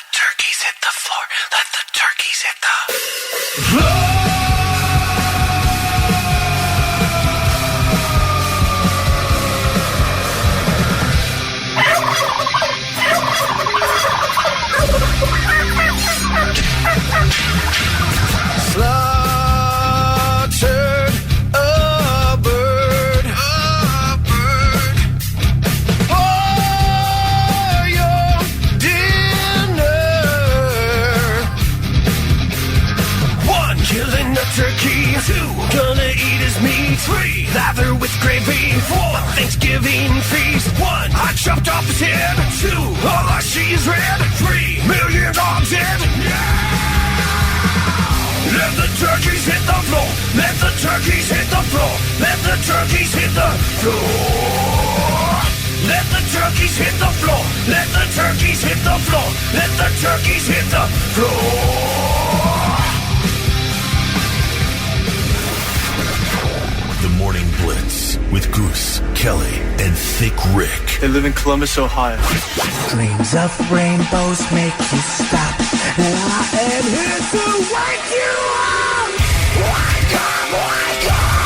the turkeys hit the floor. Let the turkeys hit the floor. Slaughtered a bird, for your dinner. One, killing a turkey. Two, gonna eat his meat. Three, lather with gravy. Four, Thanksgiving feast. One, I chopped off his head. Two, all I see is red. 3 million dogs dead. Yeah! Let the turkeys hit the floor. Let the turkeys hit the floor. Let the turkeys hit the floor. Let the turkeys hit the floor. Let the turkeys hit the floor. Let the turkeys hit the floor. The Morning Blitz with Goose, Kelly, and Thick Rick. They live in Columbus, Ohio. Dreams of rainbows make you stop. And I am here to wake you up. Wake up, wake up.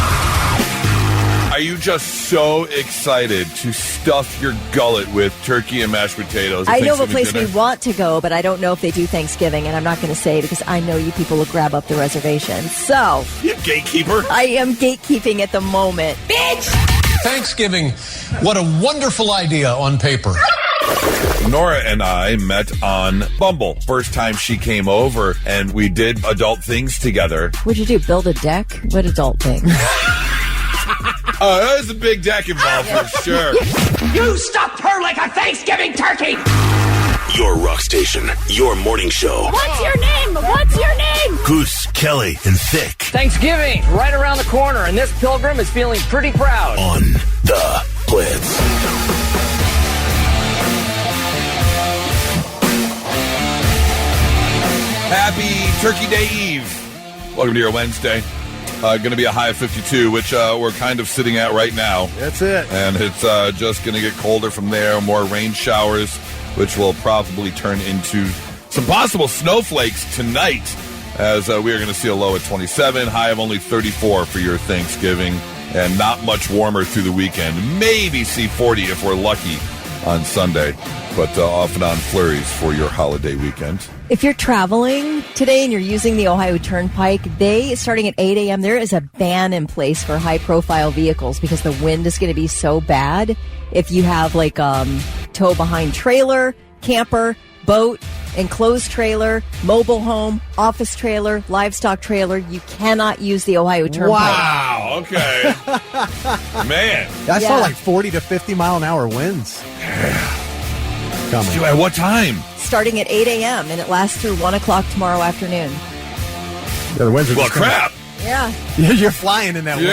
Are you just so excited to stuff your gullet with turkey and mashed potatoes? I know of a place we want to go, but I don't know if they do Thanksgiving, and I'm not going to say because I know you people will grab up the reservations. So, you gatekeeper. I am gatekeeping at the moment. Bitch! Thanksgiving, what a wonderful idea on paper. Nora and I met on Bumble. First time she came over, and we did adult things together. What'd you do, build a deck? What adult thing? There's a big deck involved for sure. You stuffed her like a Thanksgiving turkey. Your rock station, your morning show. What's your name? What's your name? Goose, Kelly, and Thick. Thanksgiving, right around the corner, and this pilgrim is feeling pretty proud. On the Blitz. Happy Turkey Day Eve. Welcome to your Wednesday. Going to be a high of 52, which we're kind of sitting at right now. That's it. And it's just going to get colder from there. More rain showers, which will probably turn into some possible snowflakes tonight, as we are going to see a low at 27, high of only 34 for your Thanksgiving, and not much warmer through the weekend. Maybe see 40 if we're lucky on Sunday, but off and on flurries for your holiday weekend. If you're traveling today and you're using the Ohio Turnpike, starting at 8 a.m., there is a ban in place for high-profile vehicles because the wind is going to be so bad. If you have like tow-behind trailer, camper, boat, enclosed trailer, mobile home, office trailer, livestock trailer, you cannot use the Ohio Turnpike. Wow, okay. Man. I saw like 40 to 50 mile an hour winds. Coming. At what time? Starting at 8 a.m., and it lasts through 1 o'clock tomorrow afternoon. Yeah, the winds are well, crap. Yeah. You're flying in that wind.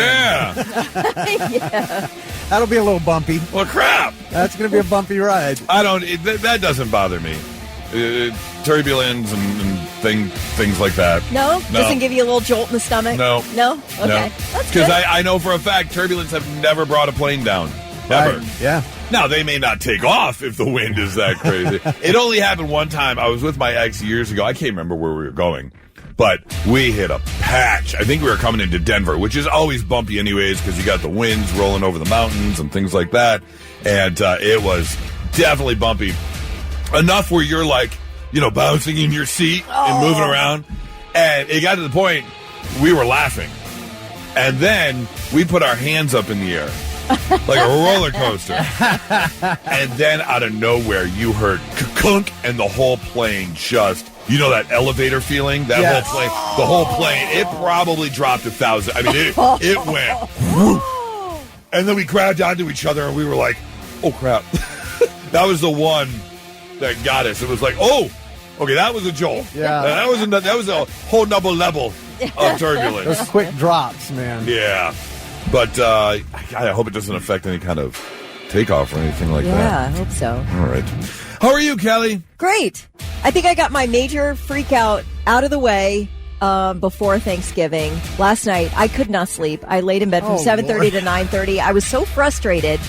Yeah. That'll be a little bumpy. Well, crap. That's going to be a bumpy ride. That doesn't bother me. Turbulence and things like that. No? Doesn't give you a little jolt in the stomach? No. Okay. No. That's good. Because I know for a fact turbulence have never brought a plane down. Ever. Right. Yeah. Now, they may not take off if the wind is that crazy. It only happened one time. I was with my ex years ago. I can't remember where we were going. But we hit a patch. I think we were coming into Denver, which is always bumpy anyways because you got the winds rolling over the mountains and things like that. And it was definitely bumpy. Enough where you're like, bouncing in your seat and moving around. And it got to the point we were laughing. And then we put our hands up in the air like a roller coaster. And then out of nowhere, you heard kunk, and the whole plane just, that elevator feeling? The whole plane, it probably dropped 1,000. I mean, it went whoop. And then we grabbed onto each other and we were like, oh, crap. That was the one that got us. It was like, oh, okay, that was a jolt. Yeah. That was a whole nother level of turbulence. Those quick drops, man. Yeah. But I hope it doesn't affect any kind of takeoff or anything like that. Yeah, I hope so. All right. How are you, Kelly? Great. I think I got my major freak out of the way before Thanksgiving. Last night, I could not sleep. I laid in bed from 7:30 to 9:30. I was so frustrated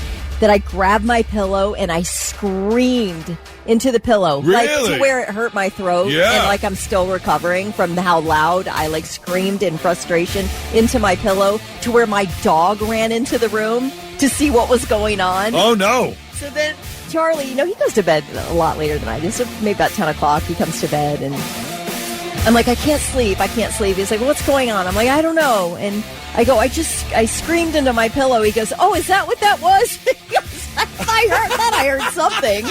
that I grabbed my pillow and I screamed into the pillow. Like Really? to where it hurt my throat. Yeah. And like I'm still recovering from how loud I like screamed in frustration into my pillow to where my dog ran into the room to see what was going on. Oh, no. So then Charlie, he goes to bed a lot later than I do. So maybe about 10 o'clock he comes to bed and I'm like, I can't sleep. He's like, what's going on? I'm like, I don't know. And I go, I screamed into my pillow. He goes, oh, is that what that was? He goes, I heard something.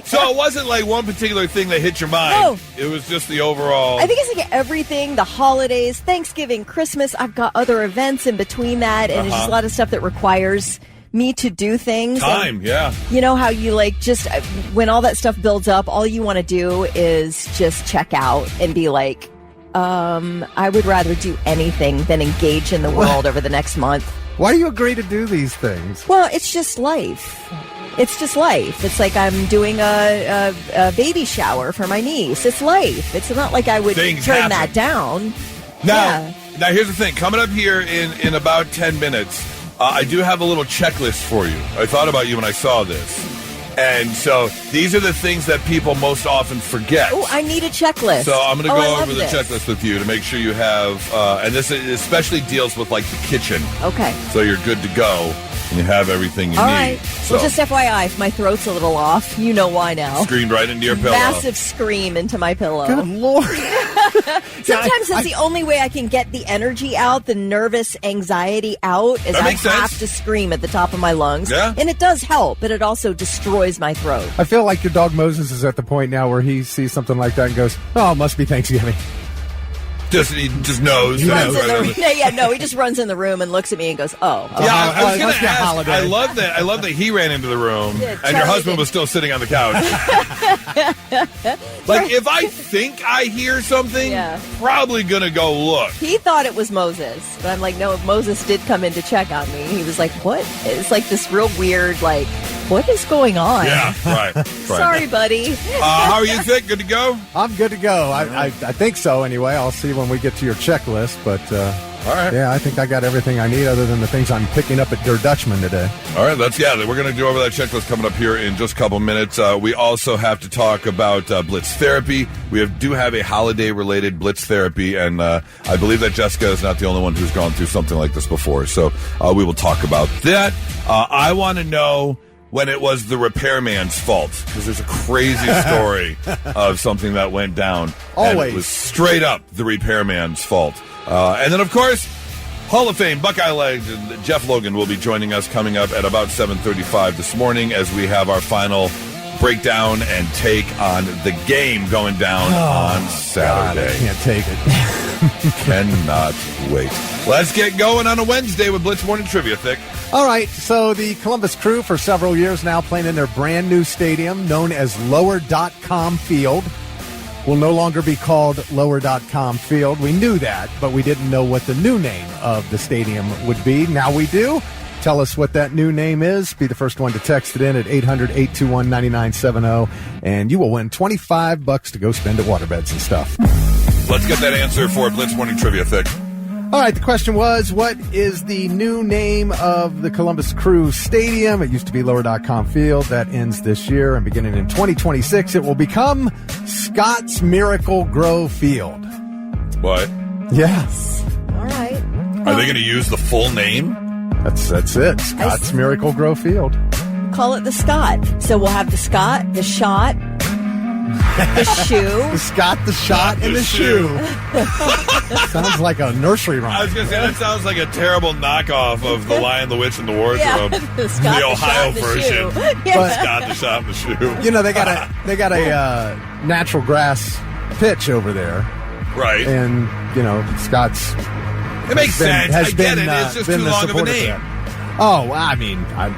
So it wasn't like one particular thing that hit your mind. No. It was just the overall. I think it's like everything, the holidays, Thanksgiving, Christmas. I've got other events in between that. And it's just a lot of stuff that requires me to do things. Time, and yeah. You know how you like just when all that stuff builds up, all you want to do is just check out and be like, I would rather do anything than engage in the world over the next month. Why do you agree to do these things? Well, it's just life. It's like I'm doing a baby shower for my niece. It's life. It's not like I would Things turn happen. that down. Now, here's the thing. Coming up here in about 10 minutes, I do have a little checklist for you. I thought about you when I saw this. And so these are the things that people most often forget. Oh, I need a checklist. So I'm going to I go love over the this. checklist with you to make sure you have, and this especially deals with like the kitchen. Okay. So you're good to go and you have everything you All need. right. So Well, just FYI, if my throat's a little off, you know why now. screamed right into your pillow. Massive scream into my pillow. Good Lord. Sometimes that's the only way I can get the energy out, the nervous anxiety out, is That I makes have sense. to scream at the top of my lungs. Yeah. And it does help, but it also destroys my throat. I feel like your dog Moses is at the point now where he sees something like that and goes, oh, it must be Thanksgiving. He just knows. He runs Right. he just runs in the room and looks at me and goes, oh. Yeah, I was it going must to be a ask. holiday. I love that he ran into the room Yeah, and your Charlie husband did. was still sitting on the couch. Like, if I think I hear something, Yeah. probably going to go look. He thought it was Moses, but I'm like, no, Moses did come in to check on me. He was like, what? It's like this real weird, like, what is going on? Yeah, right. Sorry, buddy. How are you, Thick? Good to go? I'm good to go. I think so anyway. I'll see when we get to your checklist. But All right. yeah, I think I got everything I need other than the things I'm picking up at Der Dutchman today. All right, we're going to do over that checklist coming up here in just a couple minutes. We also have to talk about Blitz therapy. We do have a holiday-related Blitz therapy, and I believe that Jessica is not the only one who's gone through something like this before. So we will talk about that. I want to know when it was the repairman's fault, because there's a crazy story of something that went down. And Always. it was straight up the repairman's fault. And then, of course, Hall of Fame Buckeye legend Jeff Logan will be joining us coming up at about 7:35 this morning as we have our final breakdown and take on the game going down on Saturday. God, I can't take it. Cannot wait. Let's get going on a Wednesday with Blitz Morning Trivia, Thick. All right, so the Columbus Crew for several years now playing in their brand new stadium known as Lower.com Field. Will no longer be called Lower.com Field. We knew that, but we didn't know what the new name of the stadium would be. Now we do. Tell us what that new name is. Be the first one to text it in at 800-821-9970, and you will win $25 to go spend at waterbeds and stuff. Let's get that answer for Blitz Morning Trivia, Thick. All right, the question was, what is the new name of the Columbus Crew Stadium? It used to be Lower.com Field. That ends this year, and beginning in 2026, it will become Scott's Miracle Grow Field. What? Yes. All right. Are they going to use the full name? That's it. Scott's Miracle Grow Field. Call it the Scott. So we'll have the Scott, the shot, the shoe. The Scott, the shot, and the shoe. Sounds like a nursery I rhyme. was going to say, that sounds like a terrible knockoff of The Lion, the Witch, and the Wardrobe. Yeah, the Scott, the the Ohio shot, the version. shoe. Yeah. Scott, the shot, and the shoe. You know, they got a natural grass pitch over there, Right. and you know Scott's. It makes sense. I get it. been, It's just been too the long of a supporter for name. that. Oh, well, I mean, I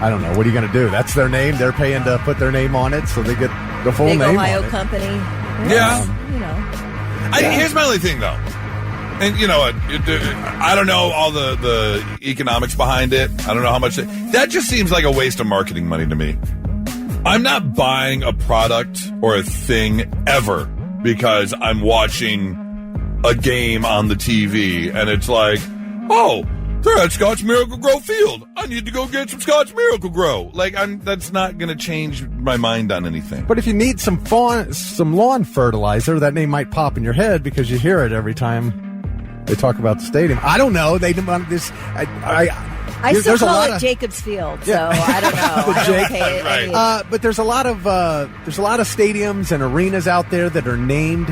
don't know. What are you going to do? That's their name. They're paying to put their name on it, so they get the full Big name Ohio on it. company. Yeah. You know. Here's my only thing, though. And you know what? I don't know all the economics behind it. I don't know how much. That just seems like a waste of marketing money to me. I'm not buying a product or a thing ever because I'm watching a game on the TV and it's like, oh, They're at Scotch Miracle Grow Field. I need to go get some Scotch Miracle Grow. That's not going to change my mind on anything. But if you need some lawn fertilizer, that name might pop in your head because you hear it every time they talk about the stadium. I don't know. They didn't this. I still call it Jacobs Field, so I don't know. I don't pay it Right. But there's a lot of stadiums and arenas out there that are named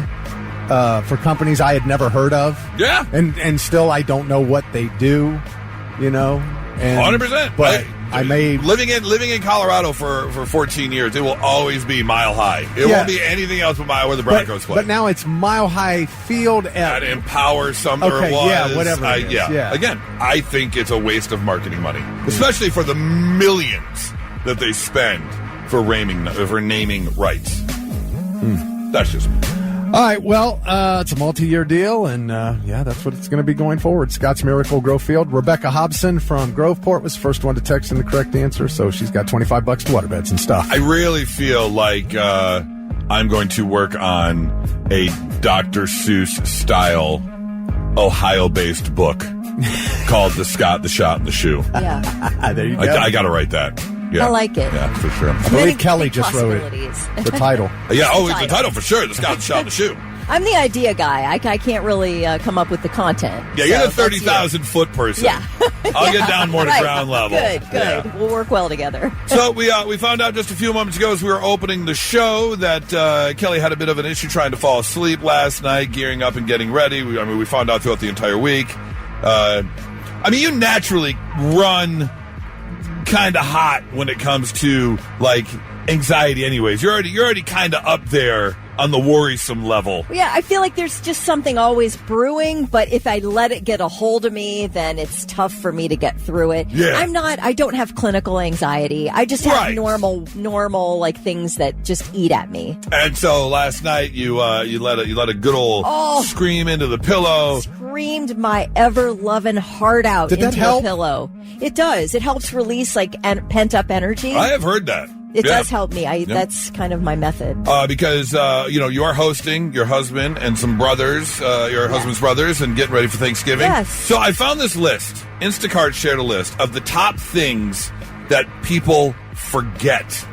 for companies I had never heard of. Yeah. And still I don't know what they do, you know. 100%. But I may living in Colorado for 14 years, it will always be Mile High. It won't be anything else but Mile where the Broncos play. But now it's Mile High Field at Empower Summer okay, was. Yeah, whatever. It is. Yeah. Again, I think it's a waste of marketing money, especially for the millions that they spend for naming rights. That's just me. All right, well, it's a multi-year deal, and that's what it's going to be going forward. Scott's Miracle Grow Field. Rebecca Hobson from Groveport was the first one to text in the correct answer, so she's got $25 to waterbeds and stuff. I really feel like I'm going to work on a Dr. Seuss-style Ohio-based book called The Scott, the Shot, and the Shoe. Yeah. There you go. I got to write that. Yeah. I like it. Yeah, for sure. I believe Kelly just wrote it. The title. Yeah, it's the title for sure. The Scott, the Shot, and the Shoe. I'm the idea guy. I can't really come up we content. Yeah, you're the 30,000-foot person. Yeah. I'll get down more to ground level. Good. Yeah. We'll work well together. So we found out just a few moments ago as we were opening the show that Kelly had a bit of an issue trying to fall asleep last night, gearing up and getting ready. We found out throughout the entire week. You naturally run kind of hot when it comes to anxiety anyways. You're already kind of up there on the worrisome level. Yeah, I feel like there's just something always brewing, but if I let it get a hold of me, then it's tough for me to get through it. Yeah. I don't have clinical anxiety. I just have normal things that just eat at me. And so last night you let a good old scream into the pillow. Screamed my ever-loving heart out into the pillow. It does. It helps release pent-up energy. I have heard that. It does help me. That's kind of my method. Because you are hosting your husband and some brothers, your husband's brothers, and getting ready for Thanksgiving. Yes. So I found this list. Instacart shared a list of the top things that people forget,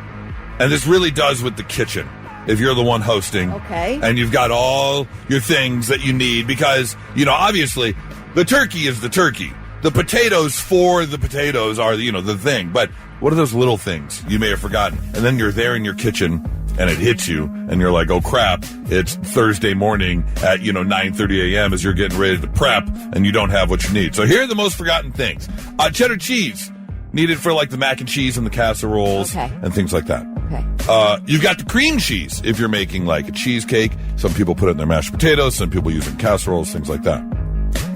and this really does with the kitchen. If you're the one hosting, okay, and you've got all your things that you need, because obviously the turkey is the turkey. The potatoes for the potatoes are the thing, but what are those little things you may have forgotten? And then you're there in your kitchen, and it hits you, and you're like, oh, crap, it's Thursday morning at, 9:30 a.m. as you're getting ready to prep, and you don't have what you need. So here are the most forgotten things. Cheddar cheese, needed for, the mac and cheese and the casseroles and things like that. Okay. You've got the cream cheese if you're making, a cheesecake. Some people put it in their mashed potatoes. Some people use it in casseroles, things like that.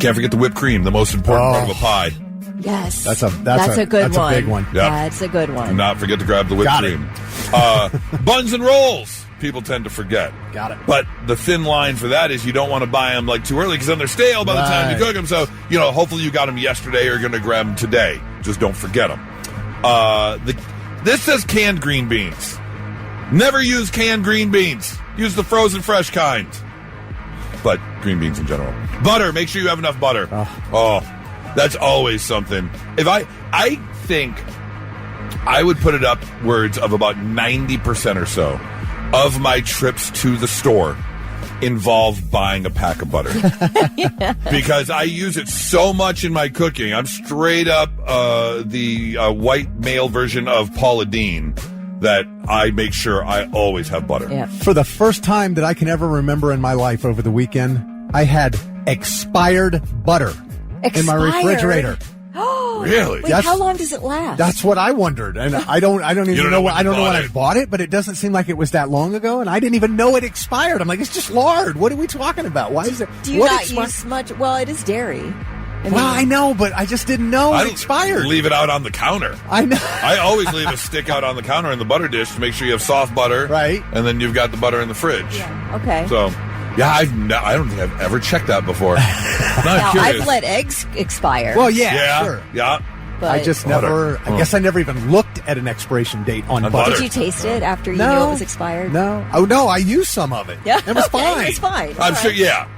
Can't forget the whipped cream, the most important part of a pie. Yes. That's a good one. That's a big one. Yep. That's a good one. Do not forget to grab the whipped cream. Buns and rolls, people tend to forget. Got it. But the thin line for that is you don't want to buy them too early because then they're stale by the time you cook them. So, hopefully you got them yesterday or you're going to grab them today. Just don't forget them. This says canned green beans. Never use canned green beans. Use the frozen fresh kind. But green beans in general. Butter, make sure you have enough butter. Oh, that's always something. If I think I would put it upwards of about 90% or so of my trips to the store involve buying a pack of butter. Because I use it so much in my cooking. I'm straight up the white male version of Paula Deen that I make sure I always have butter. Yeah. For the first time that I can ever remember in my life over the weekend, I had expired butter in my refrigerator. Really? Wait, how long does it last? That's what I wondered, and I don't even know when I bought it, but it doesn't seem like it was that long ago, and I didn't even know it expired. I'm like, it's just lard. What are we talking about? Why is it? Do you not use much? Well, it is dairy. I know, but I just didn't know it expired. Leave it out on the counter. I know. I always leave a stick out on the counter in the butter dish to make sure you have soft butter. Right. And then you've got the butter in the fridge. Yeah. Okay. So, yeah, I don't think I've ever checked that before. Now, I've let eggs expire. Well, yeah, sure. Yeah. But I just never, I guess I never even looked at an expiration date on butter. Did you taste it after you knew it was expired? No. Oh, no, I used some of it. Yeah. It was fine. It's fine. I'm sure, yeah.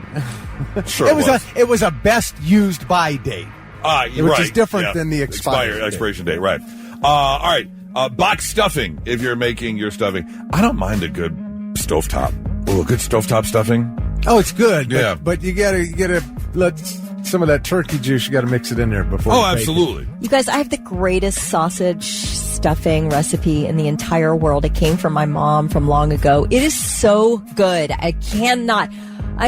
Sure it was a best used by date. which is different than the expiration date. Right. All right. Box stuffing, if you're making your stuffing. I don't mind a good stovetop. Oh, a good stovetop stuffing. Oh, it's good. Yeah. But you gotta let some of that turkey juice, you gotta mix it in there before you bake absolutely. it. You guys, I have the greatest sausage stuffing recipe in the entire world. It came from my mom from long ago. It is so good. I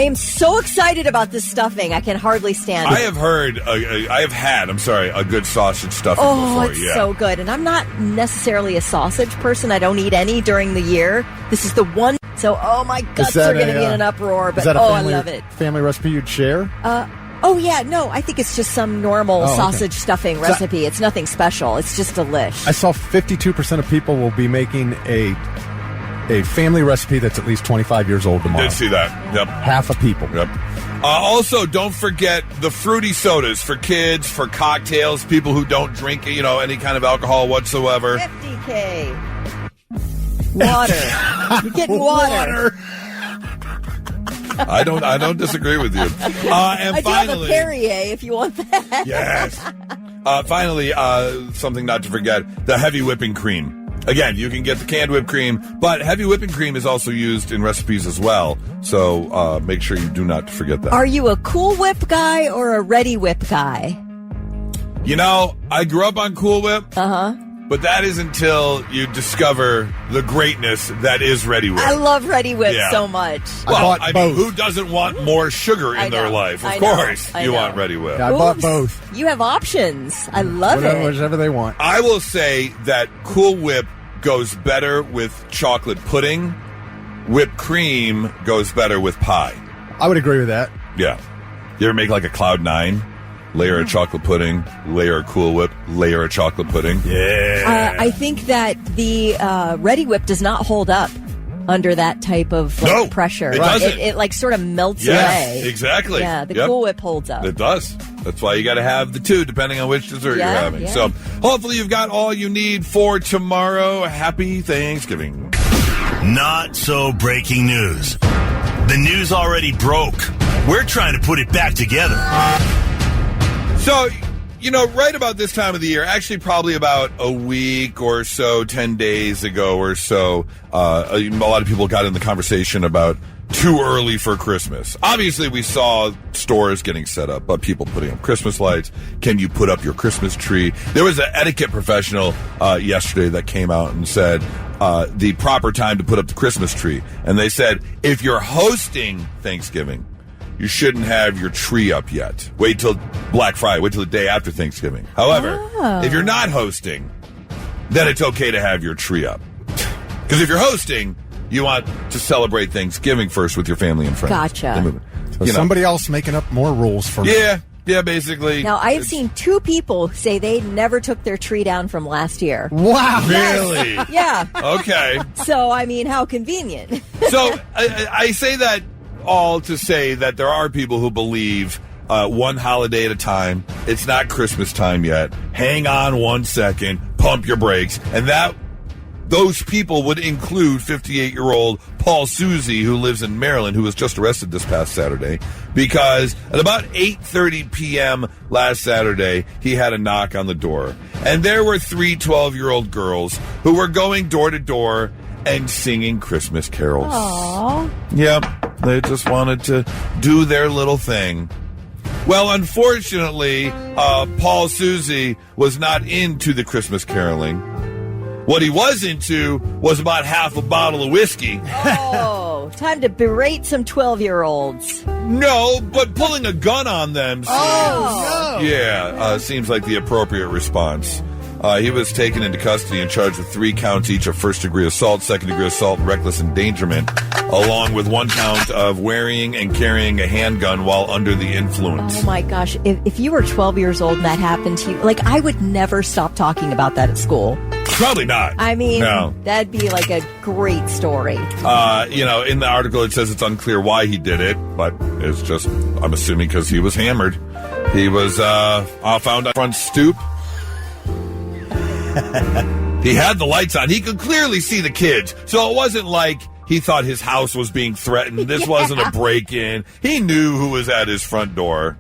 am so excited about this stuffing. I can hardly stand it. I have had a good sausage stuffing before. It's so good. And I'm not necessarily a sausage person. I don't eat any during the year. This is the one. So, my guts are going to be in an uproar. But, I love it. Family recipe you'd share? I think it's just some normal sausage stuffing recipe. It's nothing special. It's just delish. I saw 52% of people will be making a family recipe that's at least 25 years old tomorrow. Did see that. Yep. Half of people. Yep. Also, don't forget the fruity sodas for kids, for cocktails, people who don't drink, any kind of alcohol whatsoever. 50K. Water. You're getting water. I don't disagree with you. And I finally, do have a Perrier if you want that. Yes. Finally, something not to forget: the heavy whipping cream. Again, you can get the canned whipped cream, but heavy whipping cream is also used in recipes as well. So make sure you do not forget that. Are you a Cool Whip guy or a Ready Whip guy? I grew up on Cool Whip. But that is until you discover the greatness that is Ready Whip. I love Ready Whip so much. Well, I mean, who doesn't want more sugar in their life? Of course, you want Ready Whip. Yeah, I bought both. You have options. I love it. Whatever they want. I will say that Cool Whip goes better with chocolate pudding. Whipped cream goes better with pie. I would agree with that. Yeah. You ever make like a Cloud 9? Layer of chocolate pudding, layer of Cool Whip, layer of chocolate pudding. Yeah. I think that the Ready Whip does not hold up under that type of pressure. It doesn't. It like sort of melts away. Exactly. Yeah, the Cool Whip holds up. It does. That's why you got to have the two, depending on which dessert you're having. So hopefully you've got all you need for tomorrow. Happy Thanksgiving. Not so breaking news. The news already broke. We're trying to put it back together. So, right about this time of the year, actually probably about a week or so, 10 days ago or so, a lot of people got in the conversation about too early for Christmas. Obviously, we saw stores getting set up, but people putting up Christmas lights. Can you put up your Christmas tree? There was an etiquette professional yesterday that came out and said the proper time to put up the Christmas tree. And they said, if you're hosting Thanksgiving, you shouldn't have your tree up yet. Wait till Black Friday. Wait till the day after Thanksgiving. However, if you're not hosting, then it's okay to have your tree up. Because if you're hosting, you want to celebrate Thanksgiving first with your family and friends. Gotcha. So somebody else making up more rules for me. Yeah, basically. Now, I've seen two people say they never took their tree down from last year. Wow. Really? Yeah. Okay. So, I mean, how convenient. So, I say that all to say that there are people who believe one holiday at a time. It's not Christmas time yet. Hang on 1 second. Pump your brakes. And those people would include 58-year-old Paul Suzy, who lives in Maryland, who was just arrested this past Saturday, because at about 8:30 p.m. last Saturday, he had a knock on the door. And there were 3 12-year-old girls who were going door to door and singing Christmas carols. Aww. Yep. They just wanted to do their little thing. Well, unfortunately, Paul Suzy was not into the Christmas caroling. What he was into was about half a bottle of whiskey. Oh, time to berate some 12-year-olds. No, but pulling a gun on them seems like the appropriate response. He was taken into custody and charged with 3 counts each of first-degree assault, second-degree assault, and reckless endangerment, along with 1 count of wearing and carrying a handgun while under the influence. Oh, my gosh. If you were 12 years old and that happened to you, I would never stop talking about that at school. Probably not. I mean, no. That'd be like a great story. In the article it says it's unclear why he did it, but it's just, I'm assuming because he was hammered. He was found on front stoop. He had the lights on. He could clearly see the kids. So it wasn't like he thought his house was being threatened. This wasn't a break-in. He knew who was at his front door.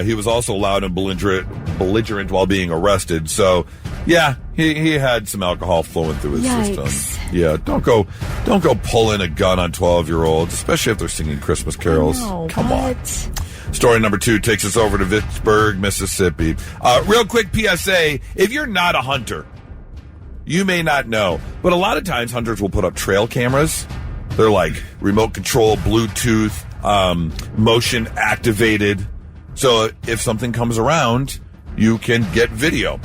He was also loud and belligerent while being arrested. So, yeah, he had some alcohol flowing through his system. Yeah, don't go pulling a gun on 12-year-olds, especially if they're singing Christmas carols. Come on. Story number 2 takes us over to Vicksburg, Mississippi. Real quick PSA, if you're not a hunter, you may not know, but a lot of times hunters will put up trail cameras. They're like remote control, Bluetooth, motion activated. So if something comes around, you can get video.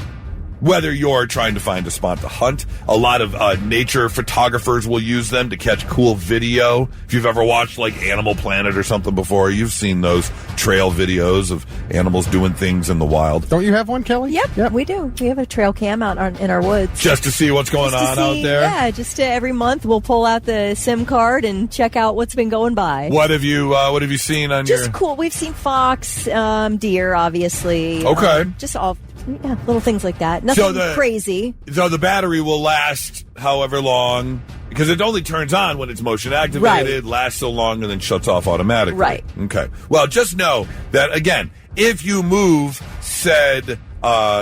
Whether you're trying to find a spot to hunt, a lot of nature photographers will use them to catch cool video. If you've ever watched like Animal Planet or something before, you've seen those trail videos of animals doing things in the wild. Don't you have one, Kelly? Yep. We do. We have a trail cam out in our woods. Just to see what's going on out there? Yeah, every month we'll pull out the SIM card and check out what's been going by. What have you seen on Just cool. We've seen fox, deer, obviously. Okay. Just all... Yeah, little things like that. Nothing crazy. So the battery will last however long, because it only turns on when it's motion activated, lasts so long, and then shuts off automatically. Right. Okay. Well, just know that, again, if you move said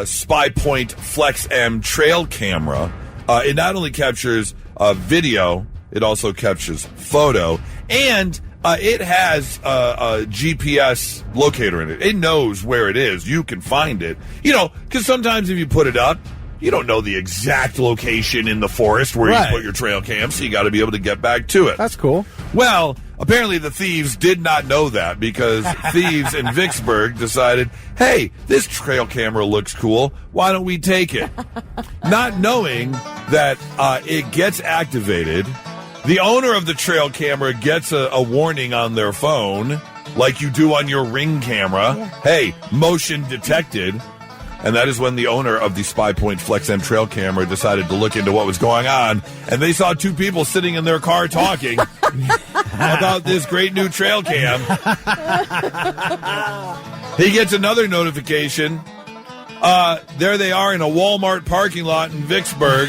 Spy Point Flex M trail camera, it not only captures video, it also captures photo, and it has a GPS locator in it. It knows where it is. You can find it. You know, because sometimes if you put it up, you don't know the exact location in the forest where you put your trail cam, so you got to be able to get back to it. That's cool. Well, apparently the thieves did not know that, because thieves in Vicksburg decided, hey, this trail camera looks cool. Why don't we take it? Not knowing that it gets activated. The owner of the trail camera gets a warning on their phone, like you do on your Ring camera. Yeah. Hey, motion detected. And that is when the owner of the Spy Point Flex M trail camera decided to look into what was going on. And they saw 2 people sitting in their car talking about this great new trail cam. He gets another notification. There they are in a Walmart parking lot in Vicksburg.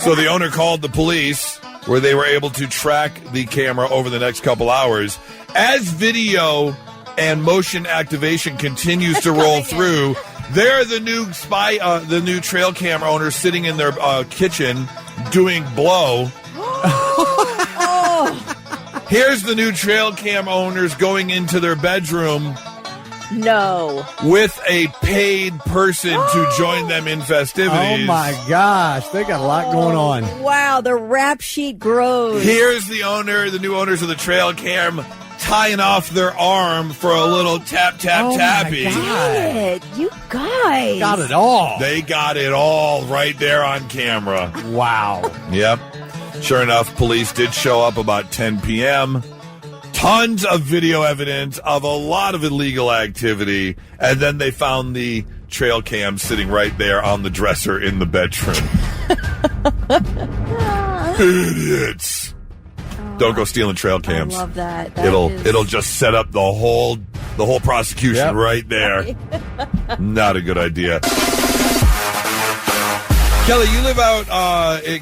So the owner called the police, where they were able to track the camera over the next couple hours. As video and motion activation continues to roll through, there the new trail cam owners sitting in their kitchen doing blow. Here's the new trail cam owners going into their bedroom. No. With a paid person to join them in festivities. Oh, my gosh. They got a lot going on. Wow, the rap sheet grows. Here's the new owners of the trail cam tying off their arm for a little tappy. Dang it. You guys. Got it all. They got it all right there on camera. Wow. Yep. Sure enough, police did show up about 10 p.m., tons of video evidence of a lot of illegal activity, and then they found the trail cam sitting right there on the dresser in the bedroom. Idiots. Don't go stealing trail cams. I love that. It'll just set up the whole prosecution right there. Not a good idea. Kelly, you live out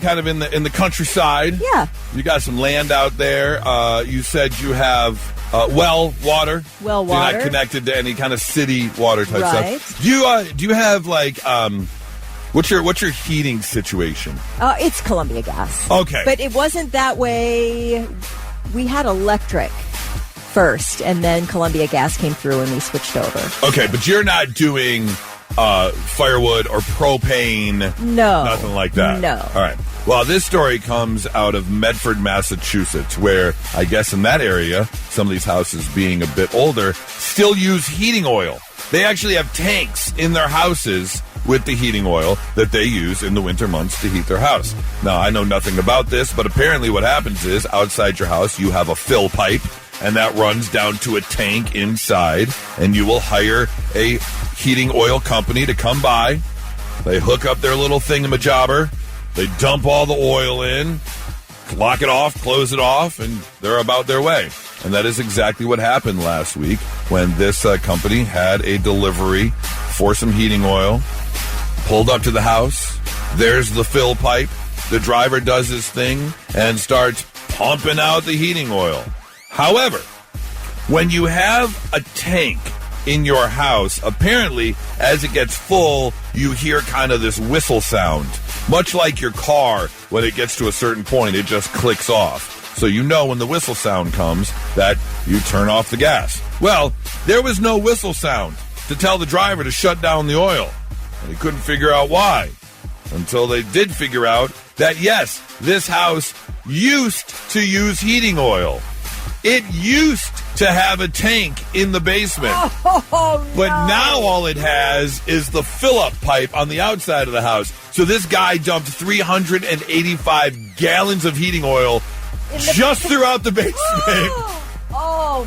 kind of in the countryside. Yeah. You got some land out there. You said you have water. Well water. You're not connected to any kind of city water type stuff. Do you have like what's your heating situation? It's Columbia Gas. Okay. But it wasn't that way. We had electric first, and then Columbia Gas came through and we switched over. Okay, but you're not doing firewood or propane. No. Nothing like that. No. All right. Well, this story comes out of Medford, Massachusetts, where I guess in that area, some of these houses being a bit older, still use heating oil. They actually have tanks in their houses with the heating oil that they use in the winter months to heat their house. Now, I know nothing about this, but apparently what happens is outside your house, you have a fill pipe, and that runs down to a tank inside, and you will hire a heating oil company to come by. They hook up their little thingamajobber. They dump all the oil in, lock it off, close it off, and they're about their way. And that is exactly what happened last week when this company had a delivery for some heating oil, pulled up to the house. There's the fill pipe. The driver does his thing and starts pumping out the heating oil. However, When you have a tank in your house, apparently, as it gets full, you hear kind of this whistle sound. Much like your car, when it gets to a certain point, it just clicks off. So you know when the whistle sound comes that you turn off the gas. Well, there was no whistle sound to tell the driver to shut down the oil. And they couldn't figure out why. Until they did figure out that, yes, this house used to use heating oil. It used to have a tank in the basement. But now all it has is the fill-up pipe on the outside of the house. So this guy dumped 385 gallons of heating oil just throughout the basement.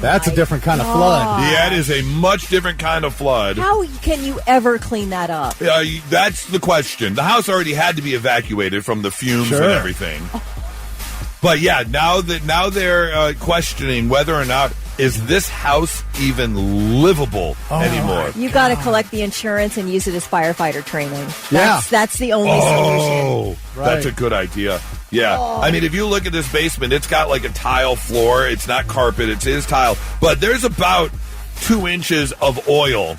That's a different kind of flood. Yeah, it is a much different kind of flood. How can you ever clean that up? That's the question. The house already had to be evacuated from the fumes and everything. But yeah, now they're questioning whether or not is this house even livable anymore. You got to collect the insurance and use it as firefighter training. Yeah. That's the only solution. That's a good idea. Yeah. I mean, if you look at this basement, it's got like a tile floor. It's not carpet. It is tile. But there's about 2 inches of oil,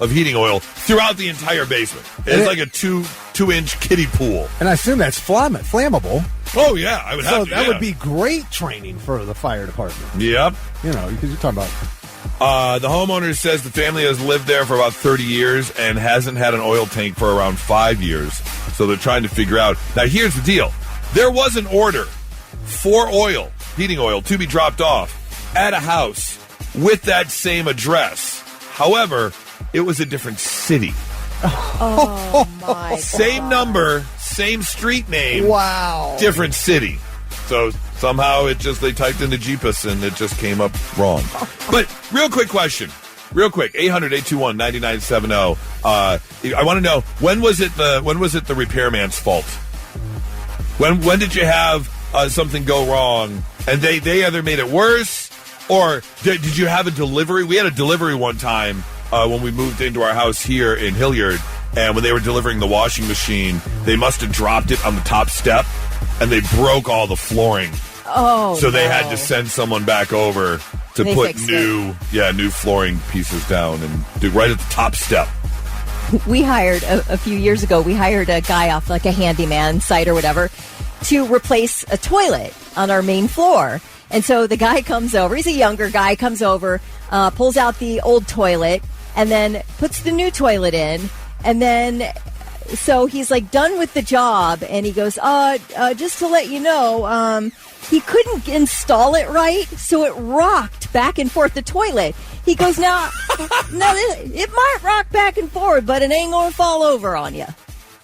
of heating oil, throughout the entire basement. It's like a 2-inch kiddie pool. And I assume that's flammable. Oh, yeah. I would have to. So that would be great training for the fire department. Yep. You know, because you're talking about... The homeowner says the family has lived there for about 30 years and hasn't had an oil tank for around 5 years. So they're trying to figure out. Now, here's the deal. There was an order for oil, heating oil, to be dropped off at a house with that same address. However, it was a different city. Oh, my Same God. number, same street name. Wow. Different city. So somehow they typed into Jeepus and it just came up wrong. But real quick question. Real quick, 800-821-9970. I want to know, when was it the repairman's fault? When did you have something go wrong and they either made it worse or did you have a delivery? We had a delivery one time when we moved into our house here in Hilliard, and when they were delivering the washing machine, they must have dropped it on the top step and they broke all the flooring. So they had to send someone back over to put new flooring pieces down and do right at the top step. We hired a few years ago, we hired a guy off like a handyman site or whatever to replace a toilet on our main floor. And so the guy comes over, he's a younger guy, comes over, pulls out the old toilet and then puts the new toilet in. And then, so he's like done with the job and he goes, just to let you know, he couldn't install it right, so it rocked back and forth the toilet. He goes, now it might rock back and forth, but it ain't going to fall over on you.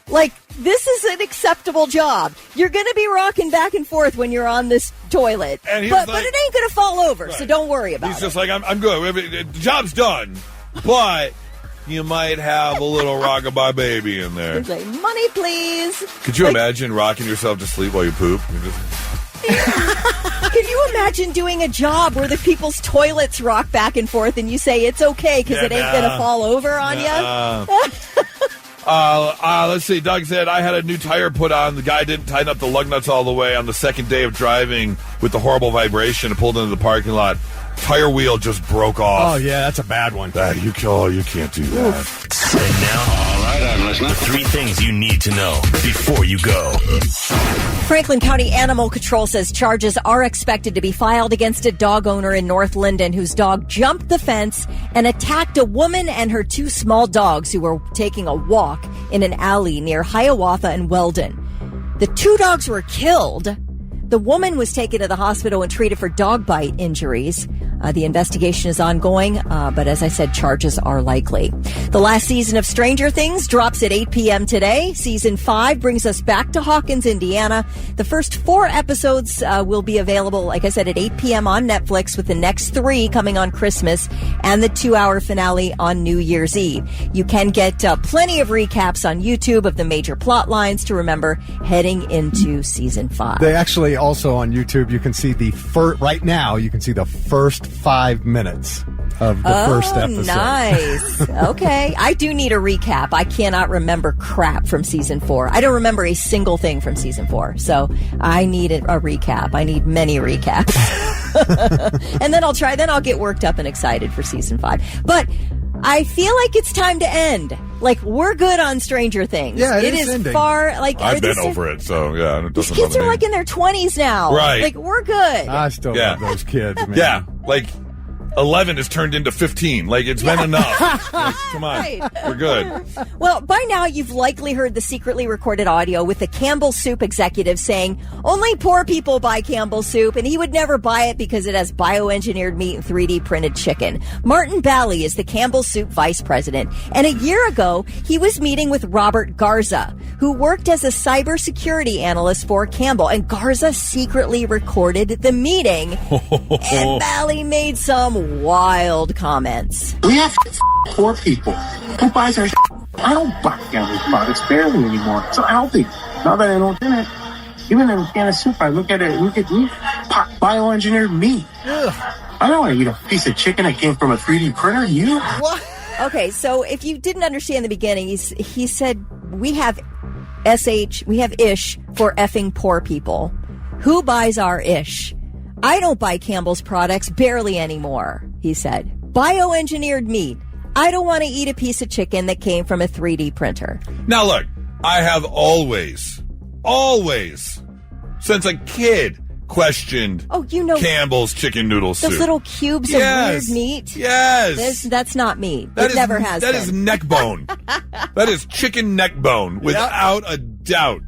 Like, this is an acceptable job. You're going to be rocking back and forth when you're on this toilet, but it ain't going to fall over, so don't worry about it. He's just like, I'm good. The job's done, but you might have a little rockabye baby in there. He's like, money, please. Could you imagine rocking yourself to sleep while you poop? Can you imagine doing a job where the people's toilets rock back and forth and you say it's okay because it ain't going to fall over on you? Let's see. Doug said, I had a new tire put on. The guy didn't tighten up the lug nuts all the way on the second day of driving with the horrible vibration and pulled into the parking lot. Tire wheel just broke off. Oh, yeah, that's a bad one. You can't do that. And now, all right, I'm listening. The 3 things you need to know before you go. Franklin County Animal Control says charges are expected to be filed against a dog owner in North Linden whose dog jumped the fence and attacked a woman and her 2 small dogs who were taking a walk in an alley near Hiawatha and Weldon. The 2 dogs were killed. The woman was taken to the hospital and treated for dog bite injuries. The investigation is ongoing, but as I said, charges are likely. The last season of Stranger Things drops at 8 p.m. today. Season 5 brings us back to Hawkins, Indiana. The first 4 episodes will be available, like I said, at 8 p.m. on Netflix, with the next 3 coming on Christmas and the 2-hour finale on New Year's Eve. You can get plenty of recaps on YouTube of the major plot lines to remember heading into Season 5. They actually also on YouTube, you can see right now, you can see the first 5 minutes of the first episode. Nice. Okay. I do need a recap. I cannot remember crap from season 4. I don't remember a single thing from season 4. So I need a recap. I need many recaps. And then I'll get worked up and excited for season 5. But I feel like it's time to end. Like, we're good on Stranger Things. Yeah, it is ending. far. Like, I've been over it, so yeah. It These doesn't kids bother are me. like in their 20s now. Right. Like, we're good. I still love those kids, man. Yeah, like 11 has turned into 15. Like, it's been enough. Like, come on. Right. We're good. Well, by now you've likely heard the secretly recorded audio with the Campbell Soup executive saying only poor people buy Campbell Soup, and he would never buy it because it has bioengineered meat and 3D printed chicken. Martin Bally is the Campbell Soup vice president, and a year ago he was meeting with Robert Garza, who worked as a cybersecurity analyst for Campbell, and Garza secretly recorded the meeting, and Bally made some wild comments. We have poor people who buys our I don't buy Campbell's products barely anymore. So healthy. Now that I don't do it, even in a can of soup, I look at meat, bioengineered meat. Ugh. I don't want to eat a piece of chicken that came from a 3D printer. You? What? Okay, so if you didn't understand the beginning, he said we have ish for effing poor people. Who buys our ish? I don't buy Campbell's products barely anymore, he said. Bioengineered meat. I don't want to eat a piece of chicken that came from a 3D printer. Now, look, I have always, since a kid, questioned Campbell's chicken noodle soup. Those little cubes of weird meat? Yes. That's not meat. It never has been. That is neck bone. That is chicken neck bone, without a doubt.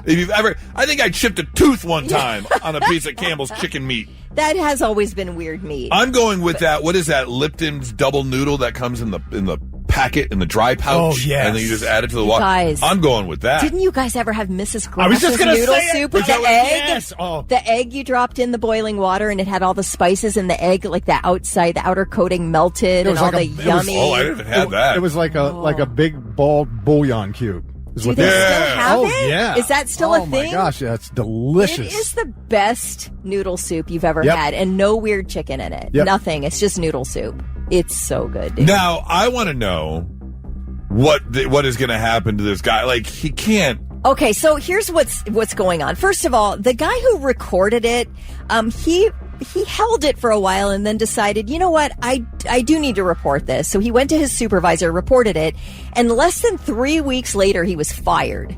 If you've ever, I think I chipped a tooth one time on a piece of Campbell's chicken meat. That has always been weird meat. I'm going with that. What is that? Lipton's double noodle that comes in the packet in the dry pouch. Oh, yes. And then you just add it to the water. Guys, I'm going with that. Didn't you guys ever have Mrs. I was just Grass's gonna noodle say it. soup with the egg? Yes. Oh. The egg you dropped in the boiling water and it had all the spices and the egg, like the outer coating melted and all the yummy. I didn't have that. It was like a big bald bouillon cube. Do they still have it? Yeah. Is that still a thing? Oh my gosh, yeah, it's delicious. It is the best noodle soup you've ever had, and no weird chicken in it. Yep. Nothing. It's just noodle soup. It's so good, dude. Now, I want to know what is going to happen to this guy. Like, he can't. Okay, so here's what's going on. First of all, the guy who recorded it, he held it for a while and then decided, you know what, I do need to report this. So he went to his supervisor, reported it, and less than 3 weeks later, he was fired.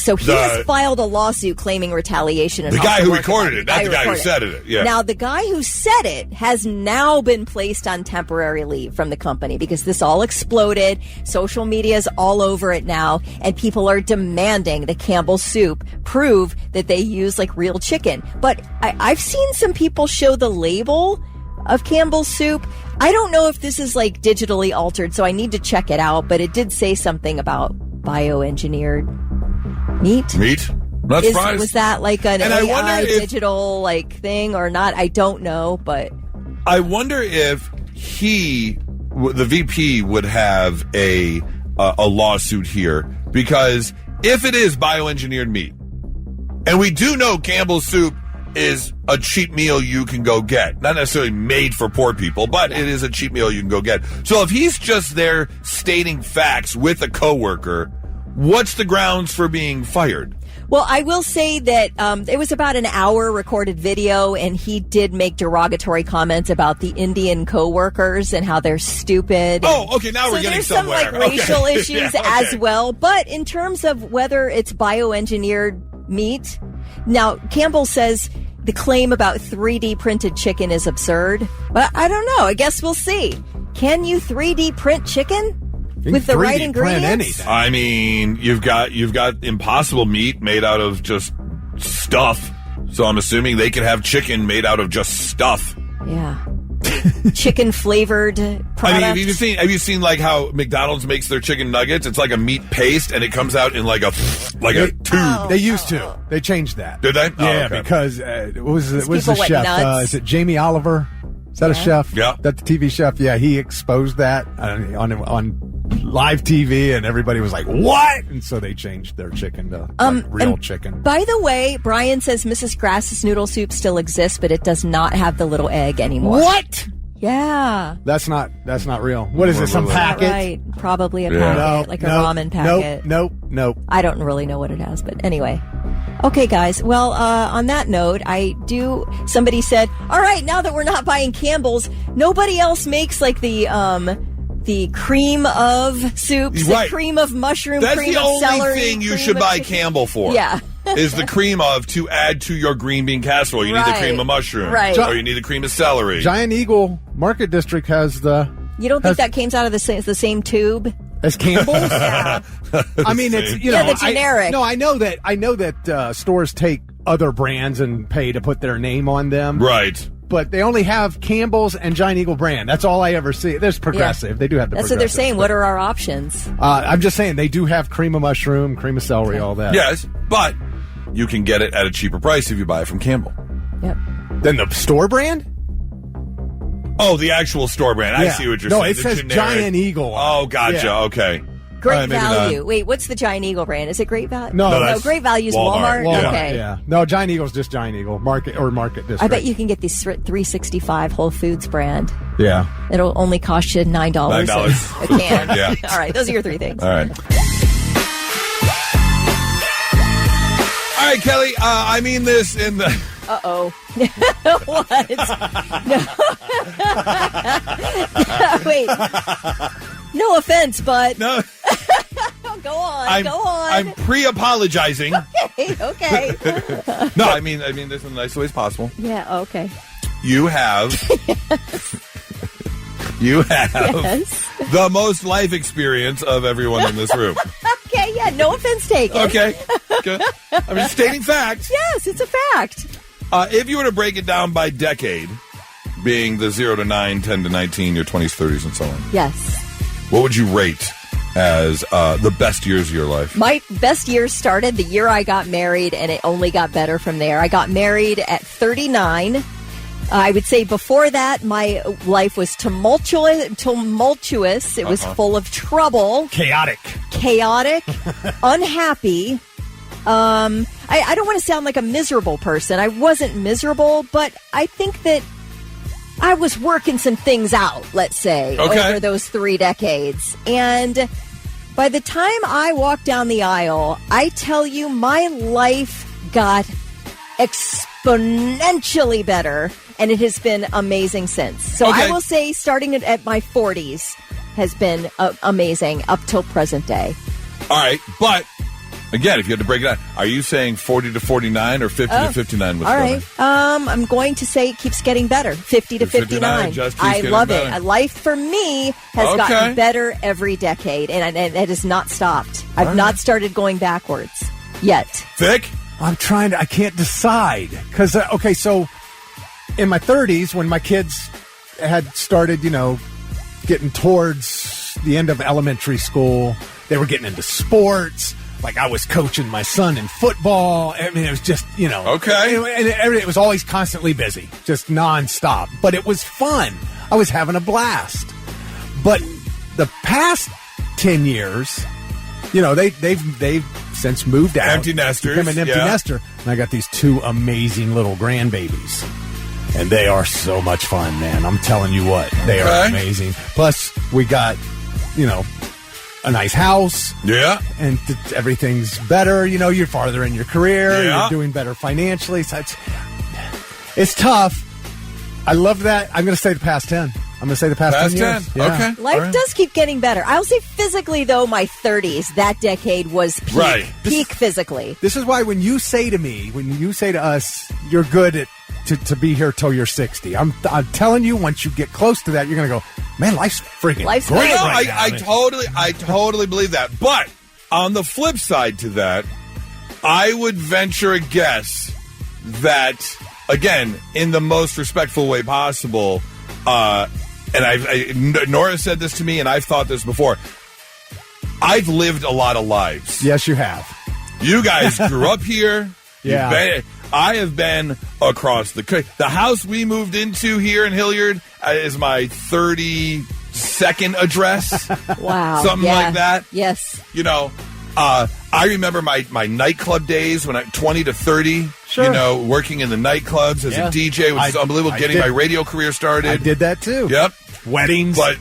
So he has filed a lawsuit claiming retaliation. The guy who recorded it, not the guy who said it. Yeah. Now, the guy who said it has now been placed on temporary leave from the company because this all exploded. Social media is all over it now, and people are demanding the Campbell Soup prove that they use like real chicken. But I've seen some people show the label of Campbell Soup. I don't know if this is like digitally altered, so I need to check it out, but it did say something about bioengineered meat? Not surprised. Was that like an and AI digital like thing or not? I don't know, but I wonder if the VP would have a lawsuit here, because if it is bioengineered meat, and we do know Campbell's Soup is a cheap meal you can go get, not necessarily made for poor people, but it is a cheap meal you can go get. So if he's just there stating facts with a coworker, what's the grounds for being fired? Well, I will say that it was about an hour recorded video, and he did make derogatory comments about the Indian coworkers and how they're stupid. Oh, okay, now we're getting somewhere. So there's some like racial issues Yeah, as well. But in terms of whether it's bioengineered meat, now Campbell says the claim about 3D printed chicken is absurd. But I don't know. I guess we'll see. Can you 3D print chicken? With the right ingredients? I mean, you've got impossible meat made out of just stuff. So I'm assuming they could have chicken made out of just stuff. Yeah. Chicken flavored product. I mean, have you seen like how McDonald's makes their chicken nuggets? It's like a meat paste, and it comes out in like a tube. They used to. They changed that. Did they? Yeah, okay. Because what was the chef? Is it Jamie Oliver? Is that a chef? Yeah. That the TV chef? Yeah, he exposed that on live TV, and everybody was like, "What?" And so they changed their chicken to real chicken. By the way, Brian says Mrs. Grass's noodle soup still exists, but it does not have the little egg anymore. What? Yeah. That's not real. What is it? Some packet? Right. Probably a packet, like a ramen packet. Nope. I don't really know what it has, but anyway. Okay, guys. Well, on that note, somebody said, all right, now that we're not buying Campbell's, nobody else makes like the cream of soups, the cream of mushroom, cream of celery. That's the only thing you should buy Campbell for. Yeah. Is the cream of to add to your green bean casserole. You need the cream of mushroom. Right. Or you need the cream of celery. Giant Eagle Market District has the... You don't think that came out of the same tube? As Campbell's? Yeah. I mean, it's, the generic. I know that stores take other brands and pay to put their name on them. Right. But they only have Campbell's and Giant Eagle brand. That's all I ever see. There's Progressive. Yeah. They do have the That's what they're saying. What are our options? I'm just saying they do have cream of mushroom, cream of celery, all that. Yes, but you can get it at a cheaper price if you buy it from Campbell. Yep. Then the store brand? Oh, the actual store brand. Yeah. I see what you're saying. No, it says generic. Giant Eagle. Oh, gotcha. Yeah. Okay. Great Value. Wait, what's the Giant Eagle brand? Is it Great Value? No, Great Value is Walmart. Okay. Yeah. No, Giant Eagle's just Giant Eagle Market District. I bet you can get the 365 Whole Foods brand. Yeah. It'll only cost you $9 a can. Yeah. All right, those are your three things. All right. All right, Kelly, I mean this in the... Uh-oh. What? No. Wait. No offense, but... No. Go on. I'm pre-apologizing. Okay. No, I mean this in the nicest ways possible. Yeah, okay. You have Yes. the most life experience of everyone in this room. Okay, yeah, no offense taken. Okay. Good. I'm just stating facts. Yes, it's a fact. If you were to break it down by decade, being the 0 to 9, 10 to 19, your 20s, 30s, and so on. Yes. What would you rate as the best years of your life? My best years started the year I got married, and it only got better from there. I got married at 39. I would say before that, my life was tumultuous. It was full of trouble. Chaotic. Unhappy. I don't want to sound like a miserable person. I wasn't miserable, but I think that I was working some things out, let's say, over those 3 decades. And by the time I walked down the aisle, I tell you, my life got exponentially better, and it has been amazing since. So I will say starting at my 40s has been amazing up till present day. All right, but again, if you had to break it down, are you saying 40 to 49 or 50 to 59? All right. I'm going to say it keeps getting better. 50 to 59. I love it. Life for me has gotten better every decade, and it has not stopped. I've not started going backwards yet. Vic? I can't decide. Because, so in my 30s, when my kids had started, getting towards the end of elementary school, they were getting into sports. Like, I was coaching my son in football. I mean, it was just, Okay. And it was always constantly busy, just nonstop. But it was fun. I was having a blast. But the past 10 years, they've since moved out. Empty nesters. Become an empty nester. And I got these 2 amazing little grandbabies. And they are so much fun, man. I'm telling you what. They are amazing. Plus, we got, a nice house. Yeah. And everything's better. You're farther in your career. Yeah. You're doing better financially. So it's tough. I love that. I'm going to say the past 10. I'm going to say the past 10 years. Yeah. Okay. Life does keep getting better. I'll say physically, though, my 30s, that decade was peak. Right. Peak physically. This is why when you say to us, you're good to be here till you're 60. I'm telling you, once you get close to that, you're going to go, man, life's freaking great right now. I totally believe that. But on the flip side to that, I would venture a guess that, again, in the most respectful way possible, and Nora said this to me, and I've thought this before, I've lived a lot of lives. Yes, you have. You guys grew up here. Yeah. I have been across the house we moved into here in Hilliard is my 32nd second address. Wow. Something like that. Yes. You know, I remember my nightclub days when I 20 to 30, Sure. you know, working in the nightclubs as a DJ. It was unbelievable getting my radio career started. I did that too. Yep. Weddings. But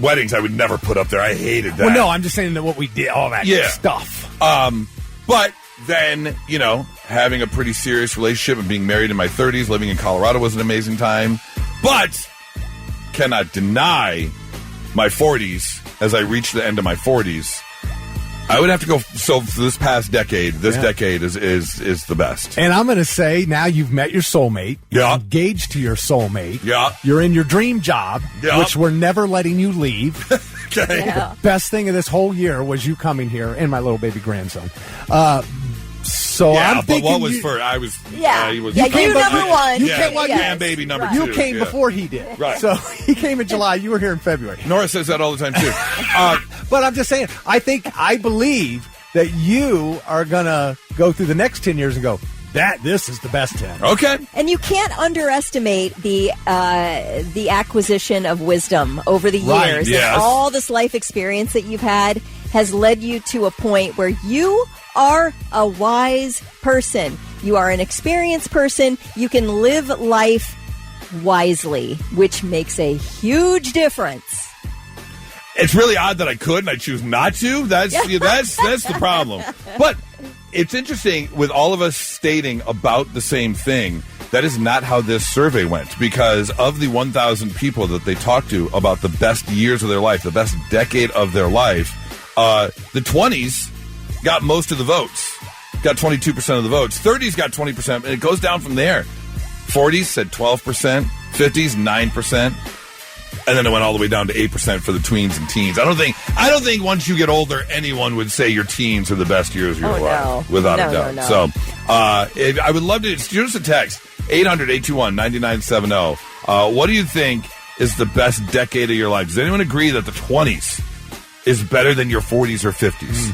weddings I would never put up there. I hated that. Well, no, I'm just saying that what we did, all that stuff. But then, you know, having a pretty serious relationship and being married in my 30s, living in Colorado was an amazing time. But cannot deny my 40s as I reached the end of my 40s. I would have to go. So for this past decade, decade is the best. And I'm going to say now you've met your soulmate. Yeah. You're engaged to your soulmate. Yeah. You're in your dream job, which we're never letting you leave. Okay. Yeah. The best thing of this whole year was you coming here and my little baby grandson. So I'm thinking but what was first? I was. Yeah. He was Yeah, you number one. You Yeah, came yes. grandbaby number You two. came Yeah. before he did. Right. So he came in July. You were here in February. Nora says that all the time too. But I'm just saying, I believe that you are going to go through the next 10 years and go, this is the best 10. Okay. And you can't underestimate the acquisition of wisdom over the Right, years. yes. And all this life experience that you've had has led you to a point where you are a wise person. You are an experienced person. You can live life wisely, which makes a huge difference. It's really odd that I could and I choose not to. That's the problem. But it's interesting with all of us stating about the same thing. That is not how this survey went, because of the 1,000 people that they talked to about the best years of their life, the best decade of their life, the 20s got most of the votes, got 22% of the votes. 30s got 20%, and it goes down from there. 40s said 12%, 50s 9%. And then it went all the way down to 8% for the tweens and teens. I don't think once you get older, anyone would say your teens are the best years of your life, without a doubt. No. So I would love to shoot us a text, 800-821-9970. What do you think is the best decade of your life? Does anyone agree that the 20s is better than your 40s or 50s?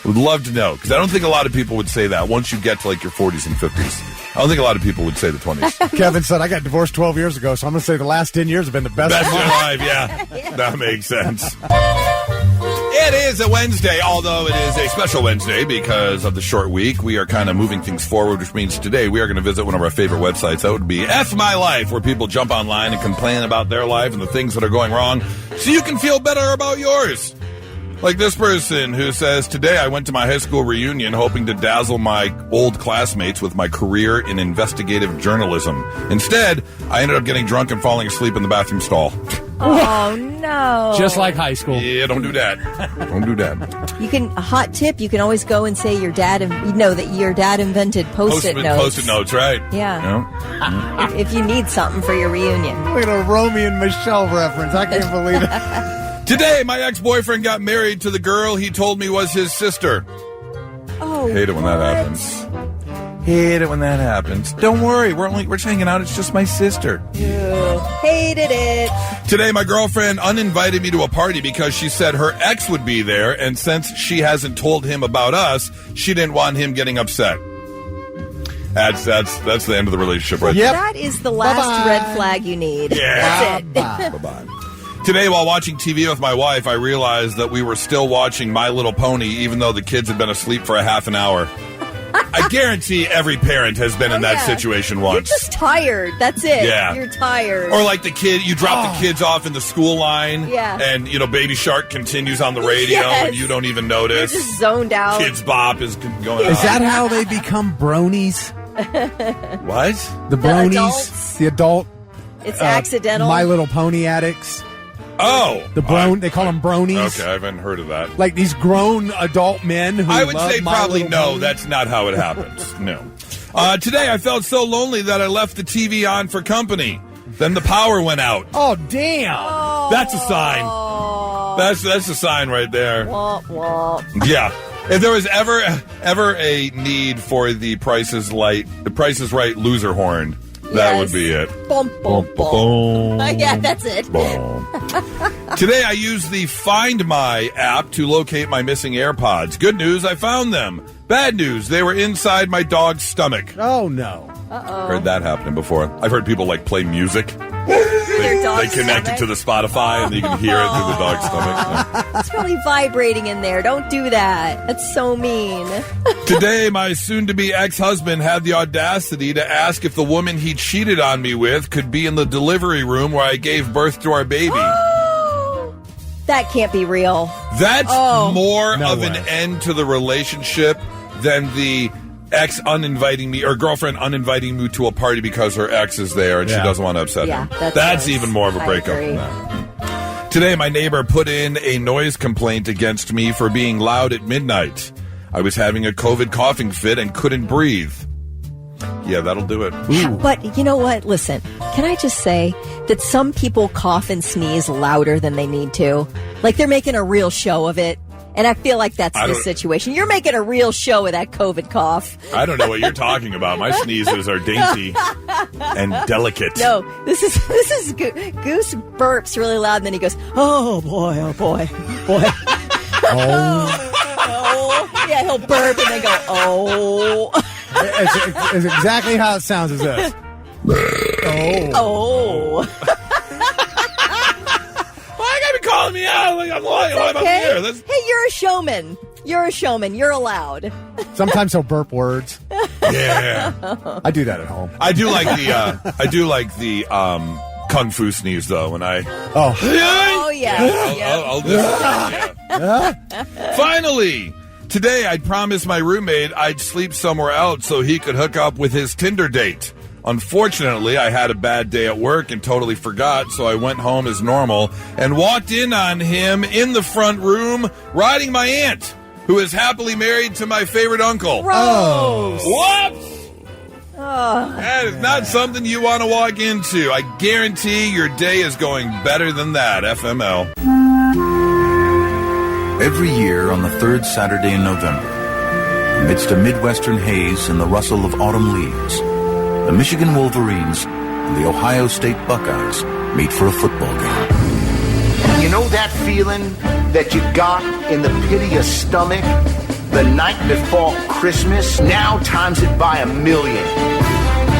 Would love to know, because I don't think a lot of people would say that once you get to like your 40s and 50s. I don't think a lot of people would say the 20s. Kevin said, I got divorced 12 years ago, so I'm going to say the last 10 years have been the best. Best of your life, yeah. That makes sense. It is a Wednesday, although it is a special Wednesday because of the short week. We are kind of moving things forward, which means today we are going to visit one of our favorite websites. That would be F My Life, where people jump online and complain about their life and the things that are going wrong so you can feel better about yours. Like this person who says, today I went to my high school reunion hoping to dazzle my old classmates with my career in investigative journalism. Instead, I ended up getting drunk and falling asleep in the bathroom stall. Oh, no. Just like high school. Yeah, don't do that. Don't do that. You can, a hot tip, you can always go and say your dad, that your dad invented Post-it notes. Post-it notes, right. Yeah. If you need something for your reunion. Look at a Romeo and Michelle reference. I can't believe it. Today, my ex-boyfriend got married to the girl he told me was his sister. Oh, Hate it when that happens. Hate it when that happens. Don't worry, we're just hanging out. It's just my sister. You hated it. Today, my girlfriend uninvited me to a party because she said her ex would be there, and since she hasn't told him about us, she didn't want him getting upset. That's the end of the relationship right Yep. That is the last Bye-bye. red flag you need. Yeah. That's it. Bye-bye. Today, while watching TV with my wife, I realized that we were still watching My Little Pony, even though the kids had been asleep for a half an hour. I guarantee every parent has been in that situation once. You're just tired. That's it. Yeah. You're tired. Or like the kid, you drop the kids off in the school line, and Baby Shark continues on the radio, and you don't even notice. You're just zoned out. Kids Bop is going on. Is that how they become bronies? What? The bronies? adults. The adult It's accidental. My Little Pony addicts. Oh. They call them bronies. Okay, I haven't heard of that. Like these grown adult men who I would love say My probably Little no. Pony. That's not how it happens. No. Today I felt so lonely that I left the TV on for company. Then the power went out. Oh, damn. That's a sign. That's a sign right there. Womp, womp. Yeah. If there was ever a need for the Price is Right loser horn, that would be it. Bum, bum, bum. Yeah, that's it. Today I used the Find My app to locate my missing AirPods. Good news, I found them. Bad news, they were inside my dog's stomach. Oh, no. Uh-oh. Heard that happening before. I've heard people play music. their dog's They connect it to the Spotify, and you can hear it through the dog's stomach. It's probably vibrating in there. Don't do that. That's so mean. Today, my soon-to-be ex-husband had the audacity to ask if the woman he cheated on me with could be in the delivery room where I gave birth to our baby. That can't be real. That's more of way. an end to the relationship than the ex uninviting me or girlfriend uninviting me to a party because her ex is there and she doesn't want to upset him. That's even more of a breakup than that. Today, my neighbor put in a noise complaint against me for being loud at midnight. I was having a COVID coughing fit and couldn't breathe. Yeah, that'll do it. Ooh. But you know what? Listen, can I just say that some people cough and sneeze louder than they need to? Like they're making a real show of it. And I feel like that's the situation. You're making a real show of that COVID cough. I don't know what you're talking about. My sneezes are dainty and delicate. No, this is Goose burps really loud, and then he goes, "Oh boy, oh boy, boy." Oh. Yeah, he'll burp and then go, "Oh." It's exactly how it sounds as this. Oh. Why gotta be calling me out? Like I'm lying. Why am I here? Hey, you're a showman. You're a showman. You're allowed. Sometimes he'll burp words. Yeah. I do that at home. I do like the kung fu sneeze though when I Oh yeah. I'll do that. Finally, today I promised my roommate I'd sleep somewhere else so he could hook up with his Tinder date. Unfortunately, I had a bad day at work and totally forgot, so I went home as normal and walked in on him in the front room riding my aunt, who is happily married to my favorite uncle. Gross. Whoops! That is not something you want to walk into. I guarantee your day is going better than that, FML. Every year on the third Saturday in November, amidst a Midwestern haze and the rustle of autumn leaves, the Michigan Wolverines and the Ohio State Buckeyes meet for a football game. You know that feeling that you got in the pit of your stomach the night before Christmas? Now times it by 1,000,000.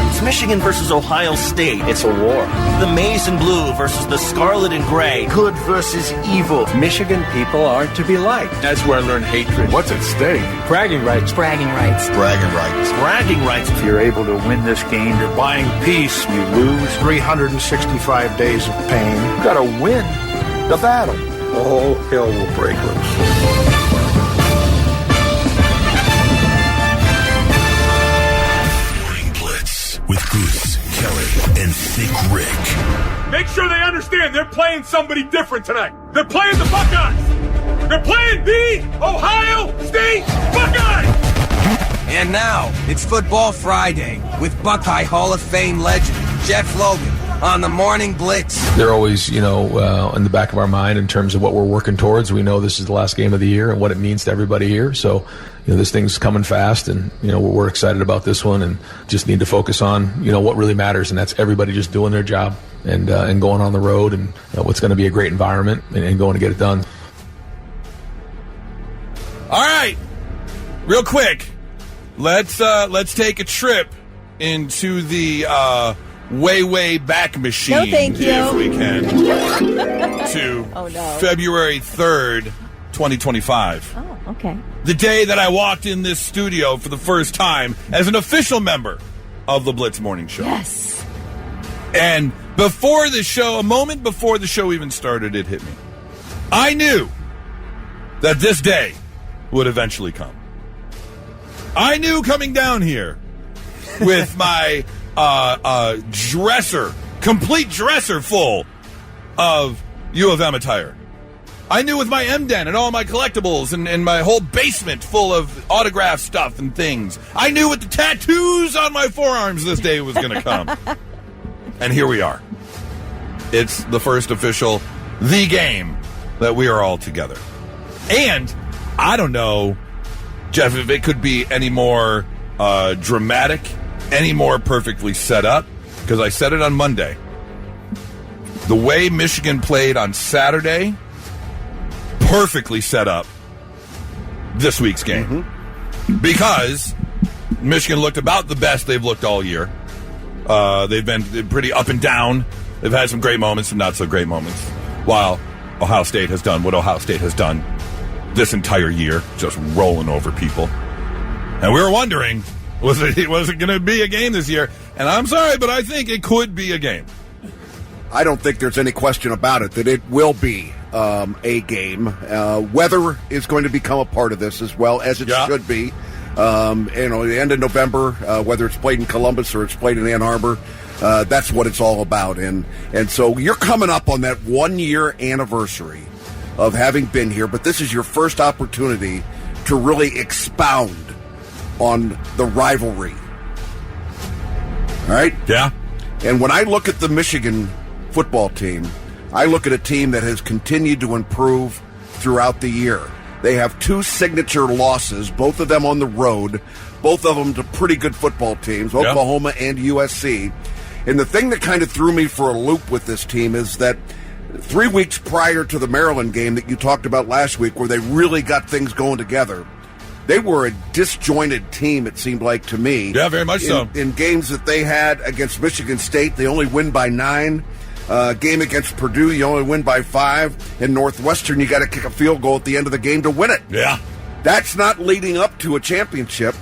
It's Michigan versus Ohio State. It's a war. The maize and blue versus the scarlet and gray. Good versus evil. Michigan people aren't to be liked. That's where I learned hatred. What's at stake? Bragging rights. Bragging rights. Bragging rights. Bragging rights. If you're able to win this game, you're buying peace. You lose 365 days of pain. You gotta win the battle. All hell will break loose. With Goose, Kelly, and Thick Rick. Make sure they understand they're playing somebody different tonight. They're playing the Buckeyes. They're playing the Ohio State Buckeyes. And now, it's Football Friday with Buckeye Hall of Fame legend Jeff Logan on the Morning Blitz. They're always, in the back of our mind in terms of what we're working towards. We know this is the last game of the year and what it means to everybody here. So, this thing's coming fast, and, we're excited about this one and just need to focus on, what really matters, and that's everybody just doing their job and going on the road and what's going to be a great environment and going to get it done. All right, real quick, let's take a trip into the way back machine. No, thank you. If we can to February 3rd, 2025. Oh, okay. The day that I walked in this studio for the first time as an official member of the Blitz Morning Show. Yes. And before the show, a moment before the show even started, it hit me. I knew that this day would eventually come. I knew coming down here with my complete dresser full of U of M attire. I knew with my M-Den and all my collectibles and my whole basement full of autograph stuff and things. I knew with the tattoos on my forearms this day was going to come. And here we are. It's the first official, the game that we are all together. And I don't know, Jeff, if it could be any more dramatic, any more perfectly set up, because I said it on Monday. The way Michigan played on Saturday perfectly set up this week's game. Because Michigan looked about the best they've looked all year. They've been pretty up and down They've had some great moments, some not so great moments, while Ohio State has done what Ohio State has done this entire year, just rolling over people. And we were wondering, was it going to be a game this year? And I'm sorry, but I think it could be a game. I don't think there's any question about it that it will be a game. Weather is going to become a part of this as well, as it should be. The end of November, whether it's played in Columbus or it's played in Ann Arbor, that's what it's all about. And so you're coming up on that 1-year anniversary of having been here, but this is your first opportunity to really expound on the rivalry. All right? Yeah. And when I look at the Michigan football team, I look at a team that has continued to improve throughout the year. They have 2 signature losses, both of them on the road, both of them to pretty good football teams, Oklahoma and USC. And the thing that kind of threw me for a loop with this team is that 3 weeks prior to the Maryland game that you talked about last week, where they really got things going together, they were a disjointed team, it seemed like to me. Yeah, very much so. In games that they had against Michigan State, they only win by 9. Game against Purdue, you only win by 5. In Northwestern, you got to kick a field goal at the end of the game to win it. Yeah. That's not leading up to a championship,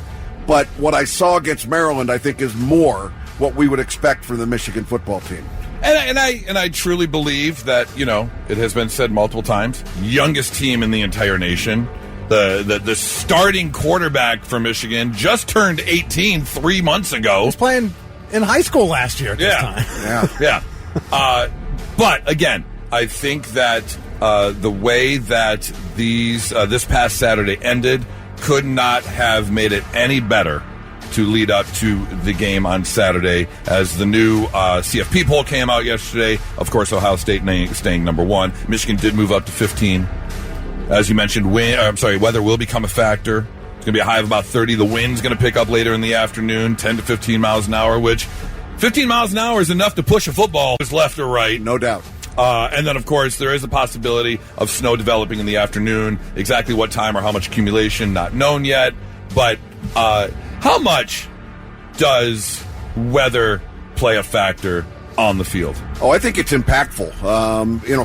but what I saw against Maryland, I think, is more what we would expect from the Michigan football team. And I truly believe that, it has been said multiple times, youngest team in the entire nation. The starting quarterback for Michigan just turned 18 3 months ago. He was playing in high school last year at this time. Yeah. But again, I think that the way that this past Saturday ended could not have made it any better to lead up to the game on Saturday, as the new CFP poll came out yesterday. Of course, Ohio State staying number 1. Michigan did move up to 15. As you mentioned, weather will become a factor. It's going to be a high of about 30. The wind's going to pick up later in the afternoon, 10 to 15 miles an hour, which 15 miles an hour is enough to push a football left or right. No doubt. And then, of course, there is a possibility of snow developing in the afternoon. Exactly what time or how much accumulation, not known yet. But how much does weather play a factor on the field? Oh, I think it's impactful.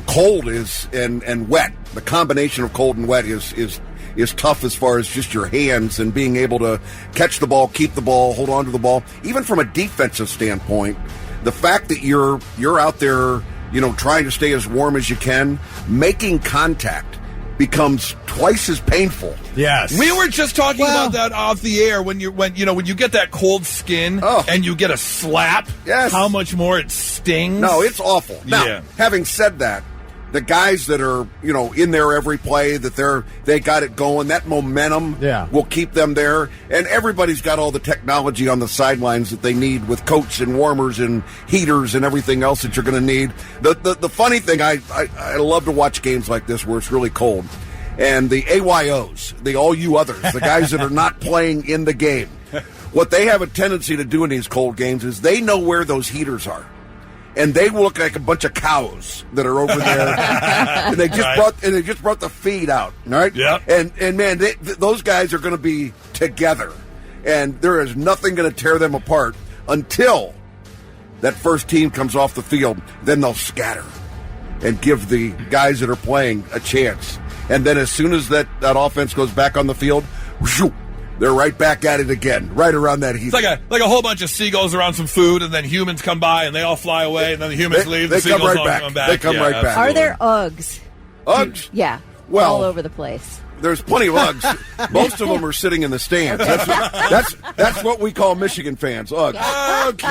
Cold is and wet. The combination of cold and wet is tough as far as just your hands and being able to catch the ball, keep the ball, hold on to the ball. Even from a defensive standpoint, the fact that you're out there, trying to stay as warm as you can, making contact becomes twice as painful. Yes. We were just talking about that off the air when you get that cold skin and you get a slap. Yes. How much more it stings. No, it's awful. Now, having said that, the guys that are, in there every play, that they got it going, that momentum will keep them there. And everybody's got all the technology on the sidelines that they need with coats and warmers and heaters and everything else that you're going to need. The funny thing, I love to watch games like this where it's really cold. And the AYOs, the all you others, the guys that are not playing in the game, what they have a tendency to do in these cold games is they know where those heaters are. And they look like a bunch of cows that are over there, and they just brought the feed out, right? Yeah. And man, those guys are going to be together, and there is nothing going to tear them apart until that first team comes off the field. Then they'll scatter and give the guys that are playing a chance. And then as soon as that offense goes back on the field, whoosh, they're right back at it again, right around that heat. It's like a whole bunch of seagulls around some food, and then humans come by, and they all fly away, and then the humans leave. They the seagulls come right all back. come back. They come right back. Are there Uggs? Uggs? Yeah. Well, all over the place. There's plenty of Uggs. Most of them are sitting in the stands. That's what we call Michigan fans, Uggs. Okay.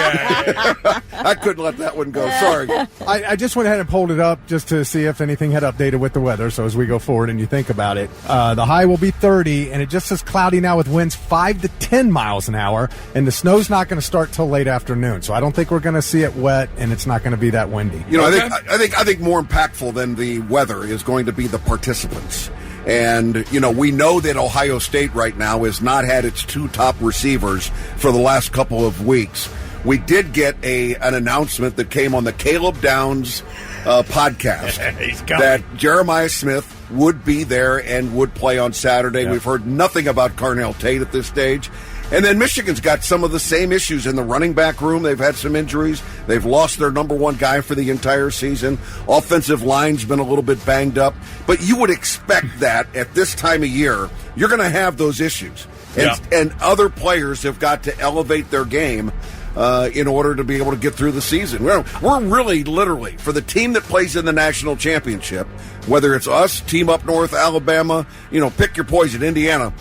I couldn't let that one go. Sorry. I just went ahead and pulled it up just to see if anything had updated with the weather. So as we go forward and you think about it, the high will be 30, and it just says cloudy now with winds 5 to 10 miles an hour, and the snow's not going to start till late afternoon. So I don't think we're going to see it wet, and it's not going to be that windy. I think more impactful than the weather is going to be the participants. And, we know that Ohio State right now has not had its 2 top receivers for the last couple of weeks. We did get an announcement that came on the Caleb Downs podcast that Jeremiah Smith would be there and would play on Saturday. Yeah. We've heard nothing about Carnell Tate at this stage. And then Michigan's got some of the same issues in the running back room. They've had some injuries. They've lost their number one guy for the entire season. Offensive line's been a little bit banged up. But you would expect that at this time of year, you're going to have those issues. And other players have got to elevate their game in order to be able to get through the season. We're really, literally, for the team that plays in the national championship, whether it's us, team up north, Alabama, pick your poison, Indiana,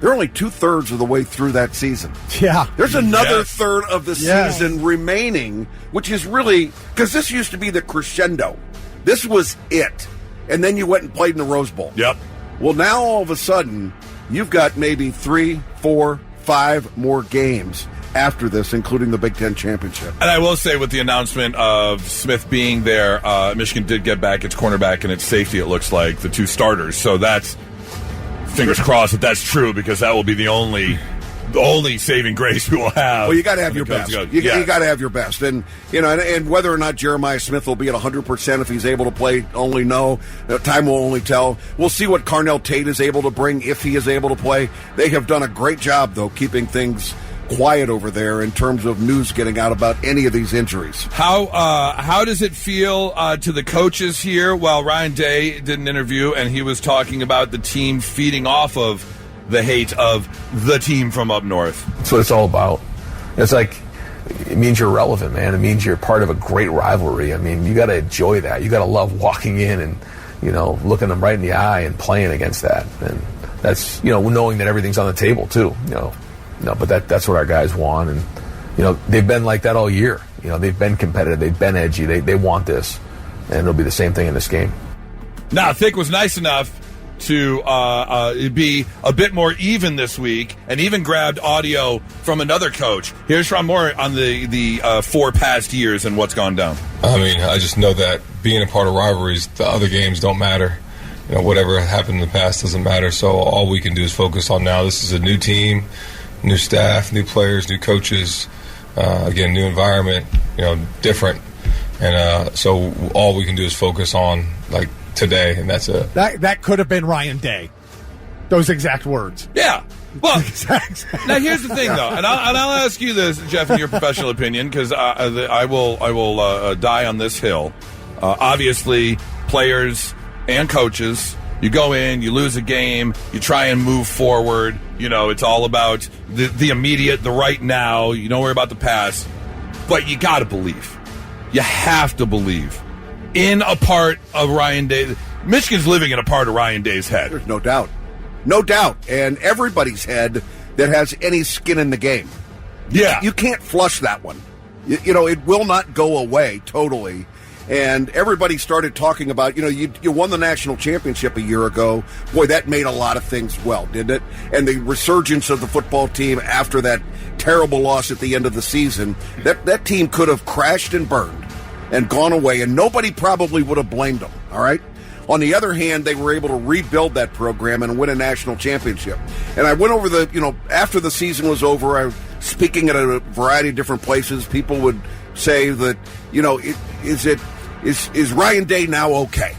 they're only 2/3 of the way through that season. Yeah. There's another third of the season remaining, which is really, because this used to be the crescendo. This was it. And then you went and played in the Rose Bowl. Yep. Well, now all of a sudden, you've got maybe 3, 4, 5 more games after this, including the Big Ten Championship. And I will say, with the announcement of Smith being there, Michigan did get back its cornerback and its safety, it looks like, the 2 starters. So that's, fingers crossed that's true, because that will be the only saving grace we will have. Well, you got to have your best. You got to have your best. And, and whether or not Jeremiah Smith will be at 100% if he's able to play, only know. Time will only tell. We'll see what Carnell Tate is able to bring if he is able to play. They have done a great job, though, keeping things quiet over there in terms of news getting out about any of these injuries. How does it feel to the coaches here? Well, Ryan Day did an interview, and he was talking about the team feeding off of the hate of the team from up north. That's what it's all about. It's like, it means you're relevant, man. It means you're part of a great rivalry. I mean, you got to enjoy that. You got to love walking in and, looking them right in the eye and playing against that. And that's, knowing that everything's on the table too, but that's what our guys want. And, they've been like that all year. They've been competitive. They've been edgy. They want this. And it'll be the same thing in this game. Now, Thick was nice enough to be a bit more even this week, and even grabbed audio from another coach. Here's Ron Moore on the 4 past years and what's gone down. I mean, I just know that being a part of rivalries, the other games don't matter. Whatever happened in the past doesn't matter. So all we can do is focus on now. This is a new team, new staff, new players, new coaches. Again, new environment. Different. And so all we can do is focus on today, and that's it. That could have been Ryan Day. Those exact words. Yeah. Well, now here's the thing, though, and I'll ask you this, Jeff, in your professional opinion, because I will die on this hill. Obviously, players and coaches, you go in, you lose a game, you try and move forward. It's all about the immediate, the right now. You don't worry about the past, but you got to believe. You have to believe in a part of Ryan Day. Michigan's living in a part of Ryan Day's head. There's no doubt. No doubt. And everybody's head that has any skin in the game. Yeah. You can't flush that one. It will not go away totally. And everybody started talking about, you won the national championship a year ago. Boy, that made a lot of things well, didn't it? And the resurgence of the football team after that terrible loss at the end of the season, that team could have crashed and burned and gone away, and nobody probably would have blamed them, all right? On the other hand, they were able to rebuild that program and win a national championship. And I went over after the season was over, I was speaking at a variety of different places. People would say that, is Ryan Day now okay?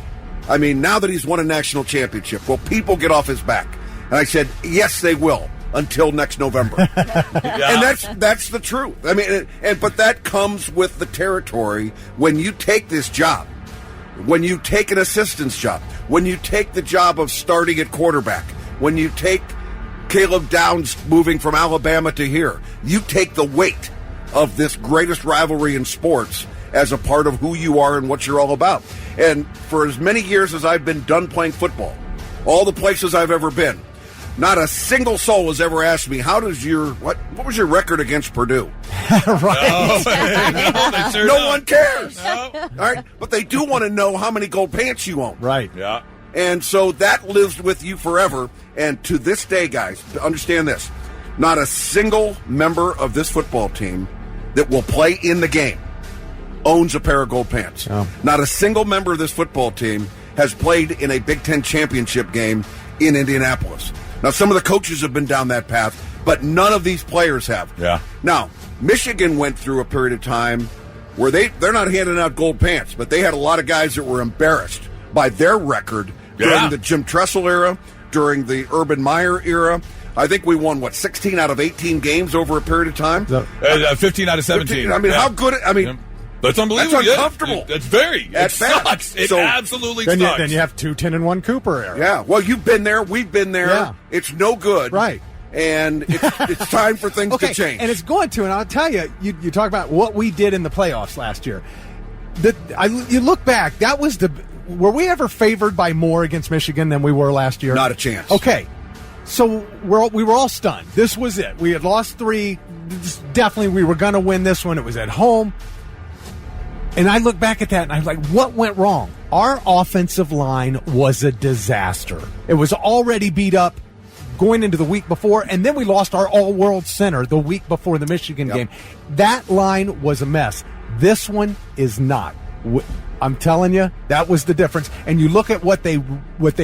I mean, now that he's won a national championship, will people get off his back? And I said, yes, they will. Until next November. And that's the truth. I mean, but that comes with the territory when you take this job, when you take an assistant's job, when you take the job of starting at quarterback, when you take Caleb Downs moving from Alabama to here, you take the weight of this greatest rivalry in sports as a part of who you are and what you're all about. And for as many years as I've been done playing football, all the places I've ever been, not a single soul has ever asked me, what was your record against Purdue? Right. No one cares. No. All right. But they do want to know how many gold pants you own. Right. Yeah. And so that lives with you forever. And to this day, guys, understand this. Not a single member of this football team that will play in the game owns a pair of gold pants. Oh. Not a single member of this football team has played in a Big Ten championship game in Indianapolis. Now, some of the coaches have been down that path, but none of these players have. Yeah. Now, Michigan went through a period of time where they're not handing out gold pants, but they had a lot of guys that were embarrassed by their record during the Jim Tressel era, during the Urban Meyer era. I think we won, 16 out of 18 games over a period of time? 15 out of 17. How good... That's unbelievable. That's uncomfortable. That's very... It sucks. It absolutely sucks. Then you have 2 10-1 Cooper era. Yeah. Well, you've been there. We've been there. Yeah. It's no good. Right. And it's time for things to change. And it's going to. And I'll tell you, you talk about what we did in the playoffs last year. You look back, that was were we ever favored by more against Michigan than we were last year? Not a chance. Okay. So we were all stunned. This was it. We had lost 3. Definitely we were going to win this one. It was at home. And I look back at that and I'm like, what went wrong? Our offensive line was a disaster. It was already beat up going into the week before, and then we lost our all-world center the week before the Michigan game. That line was a mess. This one is not. I'm telling you, that was the difference. And you look at what they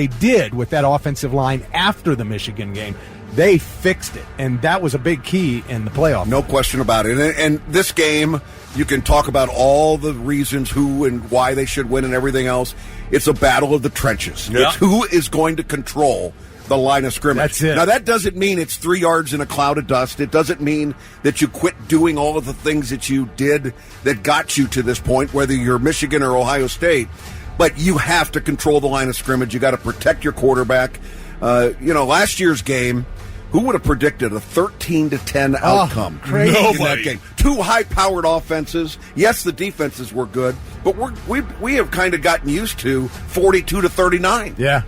did with that offensive line after the Michigan game. They fixed it, and that was a big key in the playoff. No question about it. And this game, you can talk about all the reasons who and why they should win and everything else. It's a battle of the trenches. Yeah. It's who is going to control the line of scrimmage. That's it. Now, that doesn't mean it's 3 yards in a cloud of dust. It doesn't mean that you quit doing all of the things that you did that got you to this point, whether you're Michigan or Ohio State. But you have to control the line of scrimmage. You got to protect your quarterback. Last year's game, who would have predicted a 13-10 outcome crazy. in that game? 2 high-powered offenses. Yes, the defenses were good, but we have kind of gotten used to 42-39. Yeah.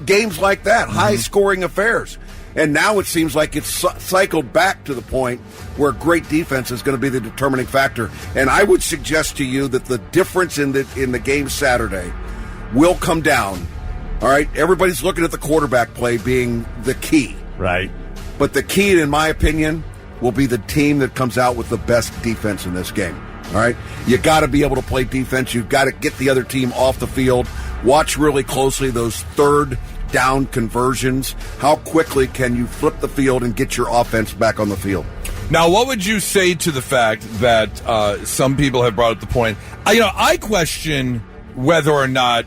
Games like that, high-scoring affairs. And now it seems like it's cycled back to the point where great defense is going to be the determining factor. And I would suggest to you that the difference in the game Saturday will come down. All right, everybody's looking at the quarterback play being the key. Right. But the key, in my opinion, will be the team that comes out with the best defense in this game. All right? You got to be able to play defense. You've got to get the other team off the field. Watch really closely those third down conversions. How quickly can you flip the field and get your offense back on the field? Now, what would you say to the fact that some people have brought up the point? I question whether or not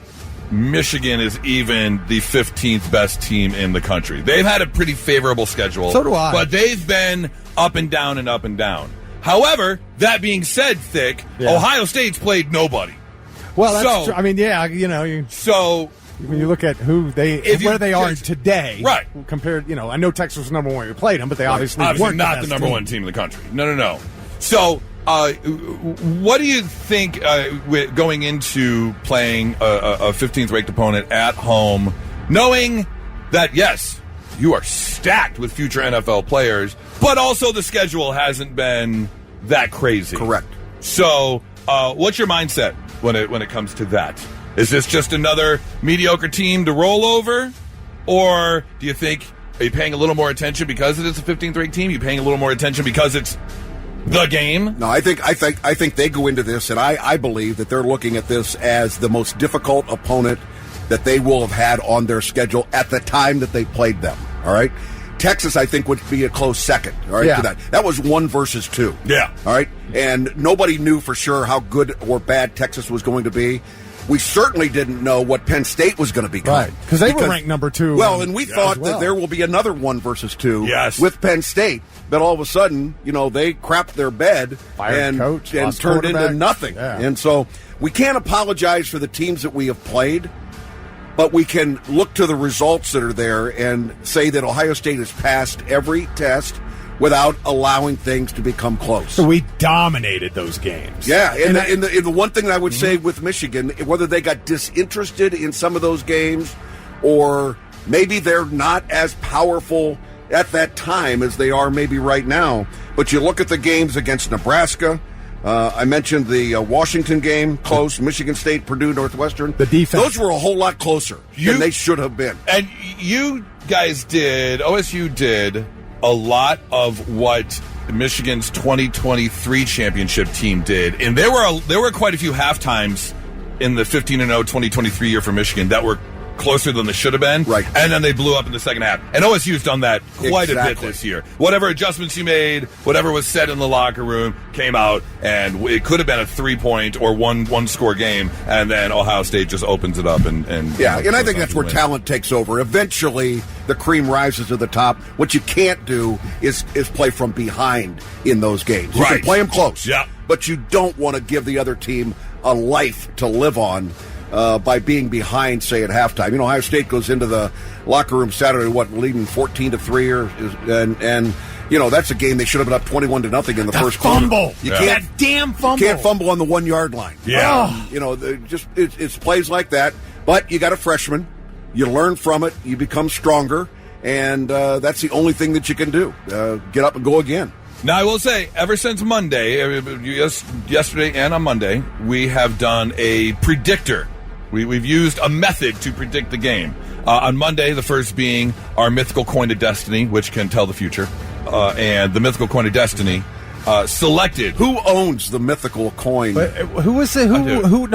Michigan is even the 15th best team in the country. They've had a pretty favorable schedule. So do I. But they've been up and down and up and down. However, that being said, Ohio State's played nobody. Well, that's true. I mean, yeah, So when you look at where they are today, right? Compared, I know Texas was number 1 when we played them, but they obviously weren't not the number 1 team in the country. No. So, what do you think going into playing a 15th ranked opponent at home, knowing that yes, you are stacked with future NFL players, but also the schedule hasn't been that crazy? Correct. So, what's your mindset when it comes to that? Is this just another mediocre team to roll over? Or do you think, are you paying a little more attention because it is a 15th ranked team? Are you paying a little more attention because it's the game? No, I think they go into this, and I believe that they're looking at this as the most difficult opponent that they will have had on their schedule at the time that they played them. All right? Texas, I think, would be a close second. All right, to that. That was 1 versus 2. Yeah. All right, and nobody knew for sure how good or bad Texas was going to be. We certainly didn't know what Penn State was going to become. Right, because they were ranked number 2. Well, and we thought that there will be another 1 versus 2 with Penn State. But all of a sudden, they crapped their bed and turned into nothing. Yeah. And so we can't apologize for the teams that we have played, but we can look to the results that are there and say that Ohio State has passed every test without allowing things to become close. So we dominated those games. Yeah, and the one thing that I would say with Michigan, whether they got disinterested in some of those games or maybe they're not as powerful at that time as they are maybe right now, but you look at the games against Nebraska, I mentioned the Washington game, close, Michigan State, Purdue, Northwestern. The defense. Those were a whole lot closer than they should have been. And you guys OSU did a lot of what Michigan's 2023 championship team did. And there were quite a few halftimes in the 15-0 2023 year for Michigan that were closer than they should have been. Right. And then they blew up in the second half. And OSU's done that quite a bit this year. Whatever adjustments you made, whatever was said in the locker room came out, and it could have been a 3-point or one score game, and then Ohio State just opens it up and yeah, and I think that's where talent takes over. Eventually, the cream rises to the top. What you can't do is play from behind in those games. You can play them close, but you don't want to give the other team a life to live on by being behind, say, at halftime. You know, Ohio State goes into the locker room Saturday, leading 14-3, and you know, that's a game they should have been up 21-0 in the first fumble. quarter. You can't, that damn fumble. You can't fumble on the 1 yard line. Yeah. You know, it's plays like that. But you got a freshman. You learn from it. You become stronger. And that's the only thing that you can do. Get up and go again. Now, I will say, ever since Monday, yesterday and on Monday, we have done a predictor. We've used a method to predict the game. On Monday, the first being our mythical coin of destiny, which can tell the future. And the mythical coin of destiny selected. Who owns the mythical coin? But who was it? Who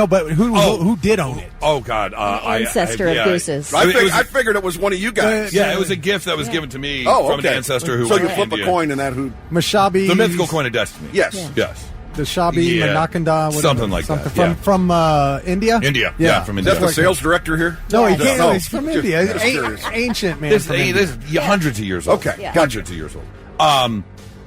did own it? Oh God, ancestor of Goose's. I figured it was one of you guys. Yeah, it was a gift that was given to me from an ancestor who. So went you to flip India. a coin and that who? Mashabi. The mythical coin of destiny. Yes. Yes. The Shabi Manakanda, something like that. From India. India, yeah, from India. Is that the sales director here? No, he can't. No, he's from India. Ancient man. This is hundreds of years old. Okay, hundreds of years old.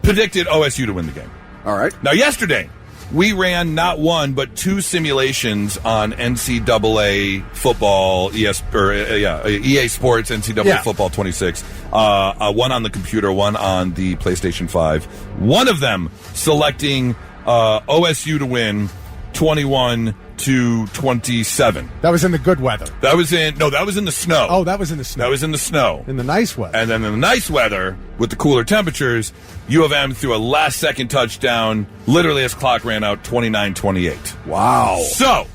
Predicted OSU to win the game. All right. Now, yesterday we ran not one but two simulations on NCAA football, EA Sports NCAA Football 26. One on the computer, one on the PlayStation 5. One of them selecting OSU to win 21-27. That was in the good weather. That was in the snow. Oh, that was in the snow. That was in the snow. In the nice weather. And then in the nice weather, with the cooler temperatures, U of M threw a last-second touchdown, literally as clock ran out, 29-28. Wow. So,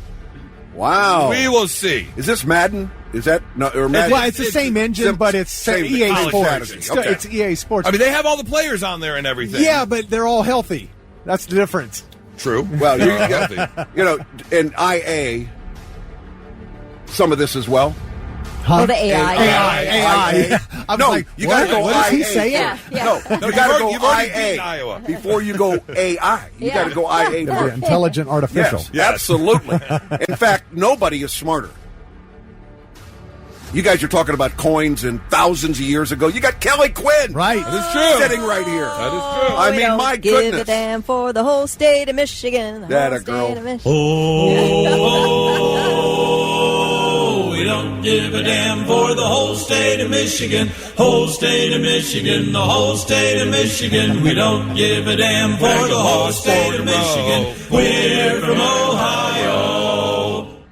we will see. Is this Madden? Is that no? Or Madden? Well, it's the same engine, but it's EA Sports. It's EA Sports. I mean, they have all the players on there and everything. Yeah, but they're all healthy. That's the difference. True. Well, you know, in IA, some of this as well. Huh? Oh, the AI. No, like, you got to go what IA. What is he saying? Yeah. No, you got to go IA before you go AI. You got to go IA first. Intelligent artificial. Yes, absolutely. In fact, nobody is smarter. You guys are talking about coins and thousands of years ago. You got Kelly Quinn. Right. That is true. Sitting right here. That is true. I mean, my goodness. Give a damn for the whole state of Michigan. That a girl. Oh, we don't give a damn for the whole state of Michigan. Whole state of Michigan, the whole state of Michigan. We don't give a damn for the whole state of Michigan. We're from Ohio.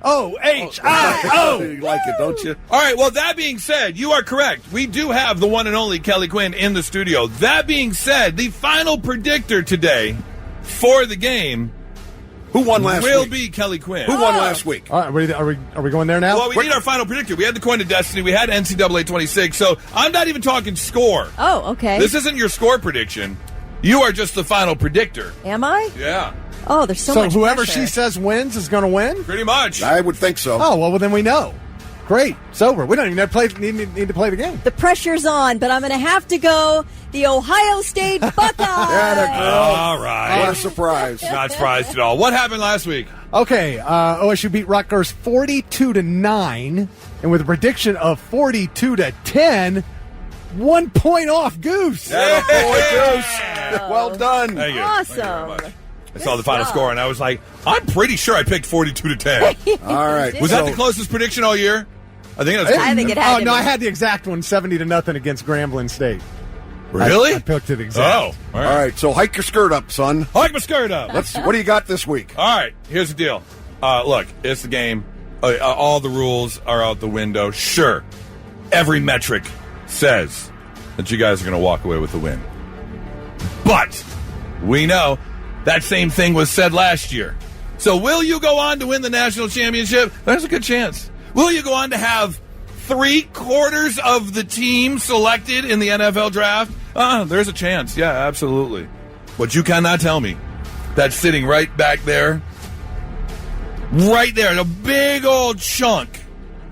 OHIO. You like it, don't you? All right, well, that being said, you are correct. We do have the one and only Kelly Quinn in the studio. That being said, the final predictor today for the game Who won last week? will be Kelly Quinn. Who won last week? All right, are we going there now? Well, we need our final predictor. We had the coin of destiny. We had NCAA 26. So I'm not even talking score. Oh, okay. This isn't your score prediction. You are just the final predictor. Am I? Yeah. Oh, there's so much whoever pressure. she says wins is going to win? Pretty much. I would think so. Oh, well, then we know. Great. It's over. We don't even need to play the game. The pressure's on, but I'm going to have to go the Ohio State Buckeyes. All right. What a surprise. Not surprised at all. What happened last week? Okay, OSU beat Rutgers 42-9, and with a prediction of 42-10, 1 point off Goose. Yeah, boy, Goose. Well done. Thank you. Awesome. I saw the final score, and I was like, I'm pretty sure I picked 42-10. All right. Was that the closest prediction all year? I think it had to be. I had the exact one, 70-0 against Grambling State. Really? I picked it exact. Oh, all right. So hike your skirt up, son. Hike my skirt up. What do you got this week? All right. Here's the deal. Look, it's the game. All the rules are out the window. Sure, every metric says that you guys are going to walk away with the win. But we know that same thing was said last year. So will you go on to win the national championship? There's a good chance. Will you go on to have 3/4 of the team selected in the NFL draft? There's a chance. Yeah, absolutely. But you cannot tell me that sitting right back there, a big old chunk,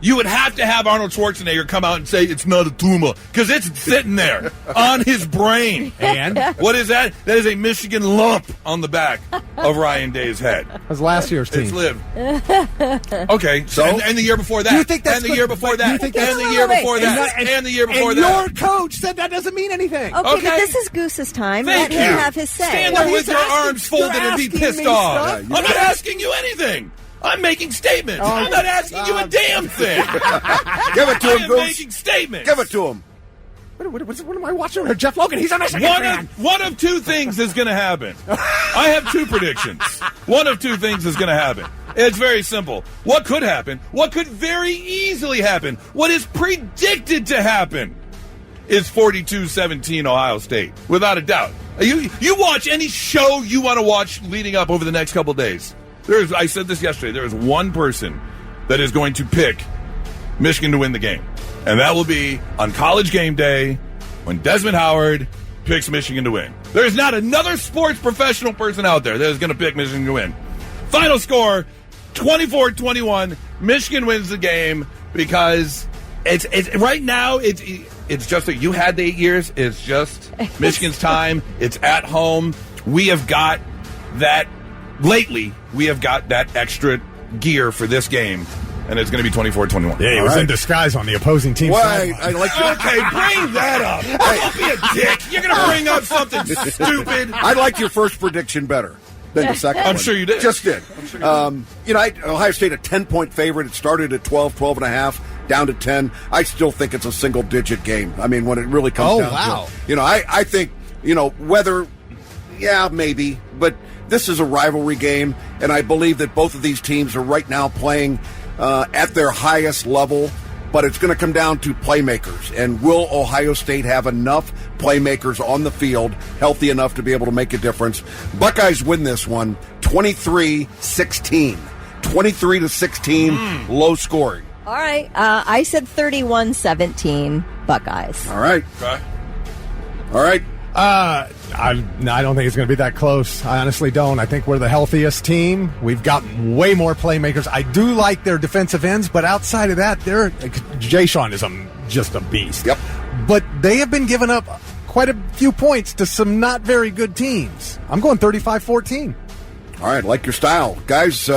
you would have to have Arnold Schwarzenegger come out and say it's not a tumor, because it's sitting there on his brain. And? What is that? That is a Michigan lump on the back of Ryan Day's head. That was last year's team. It's lived. Okay, so and the year before that. Do you think that's and the year before that. Do you think that's and the year before that. And the year before and that. your coach said that doesn't mean anything. Okay, but this is Goose's time. Thank Let him you. have his say. Stand there with your arms folded and be pissed off. I'm not asking you anything. I'm making statements. I'm not asking you a damn thing. Give it to him, I am Goose. making statements. Give it to him. What am I watching over here? Jeff Logan, he's a Michigan fan. One of two things is going to happen. I have two predictions. One of two things is going to happen. It's very simple. What could happen? What could very easily happen? What is predicted to happen is 42-17 Ohio State, without a doubt. You watch any show you want to watch leading up over the next couple of days. I said this yesterday. There is one person that is going to pick Michigan to win the game, and that will be on College Game Day when Desmond Howard picks Michigan to win. There is not another sports professional person out there that is going to pick Michigan to win. Final score, 24-21. Michigan wins the game because it's right now. It's just that you had the 8 years. It's just Michigan's time. It's at home. We have got that. Lately, we have got that extra gear for this game, and it's going to be 24-21. Yeah, he was in disguise on the opposing team. Why? I like Okay, bring that up. Don't be a dick. You're going to bring up something stupid. I liked your first prediction better than the second one. I'm sure you did. Just did. Ohio State a 10-point favorite. It started at 12 and a half, down to 10. I still think it's a single-digit game. I mean, when it really comes down to it. I think, whether, maybe, but this is a rivalry game, and I believe that both of these teams are right now playing at their highest level, but it's going to come down to playmakers. And will Ohio State have enough playmakers on the field, healthy enough to be able to make a difference? Buckeyes win this one 23-16. 23-16, low scoring. All right. I said 31-17 Buckeyes. All right. Okay. All right. I don't think it's going to be that close. I honestly don't. I think we're the healthiest team. We've got way more playmakers. I do like their defensive ends, but outside of that, Jay-Sean is just a beast. Yep. But they have been giving up quite a few points to some not very good teams. I'm going 35-14. All right, like your style. Guys,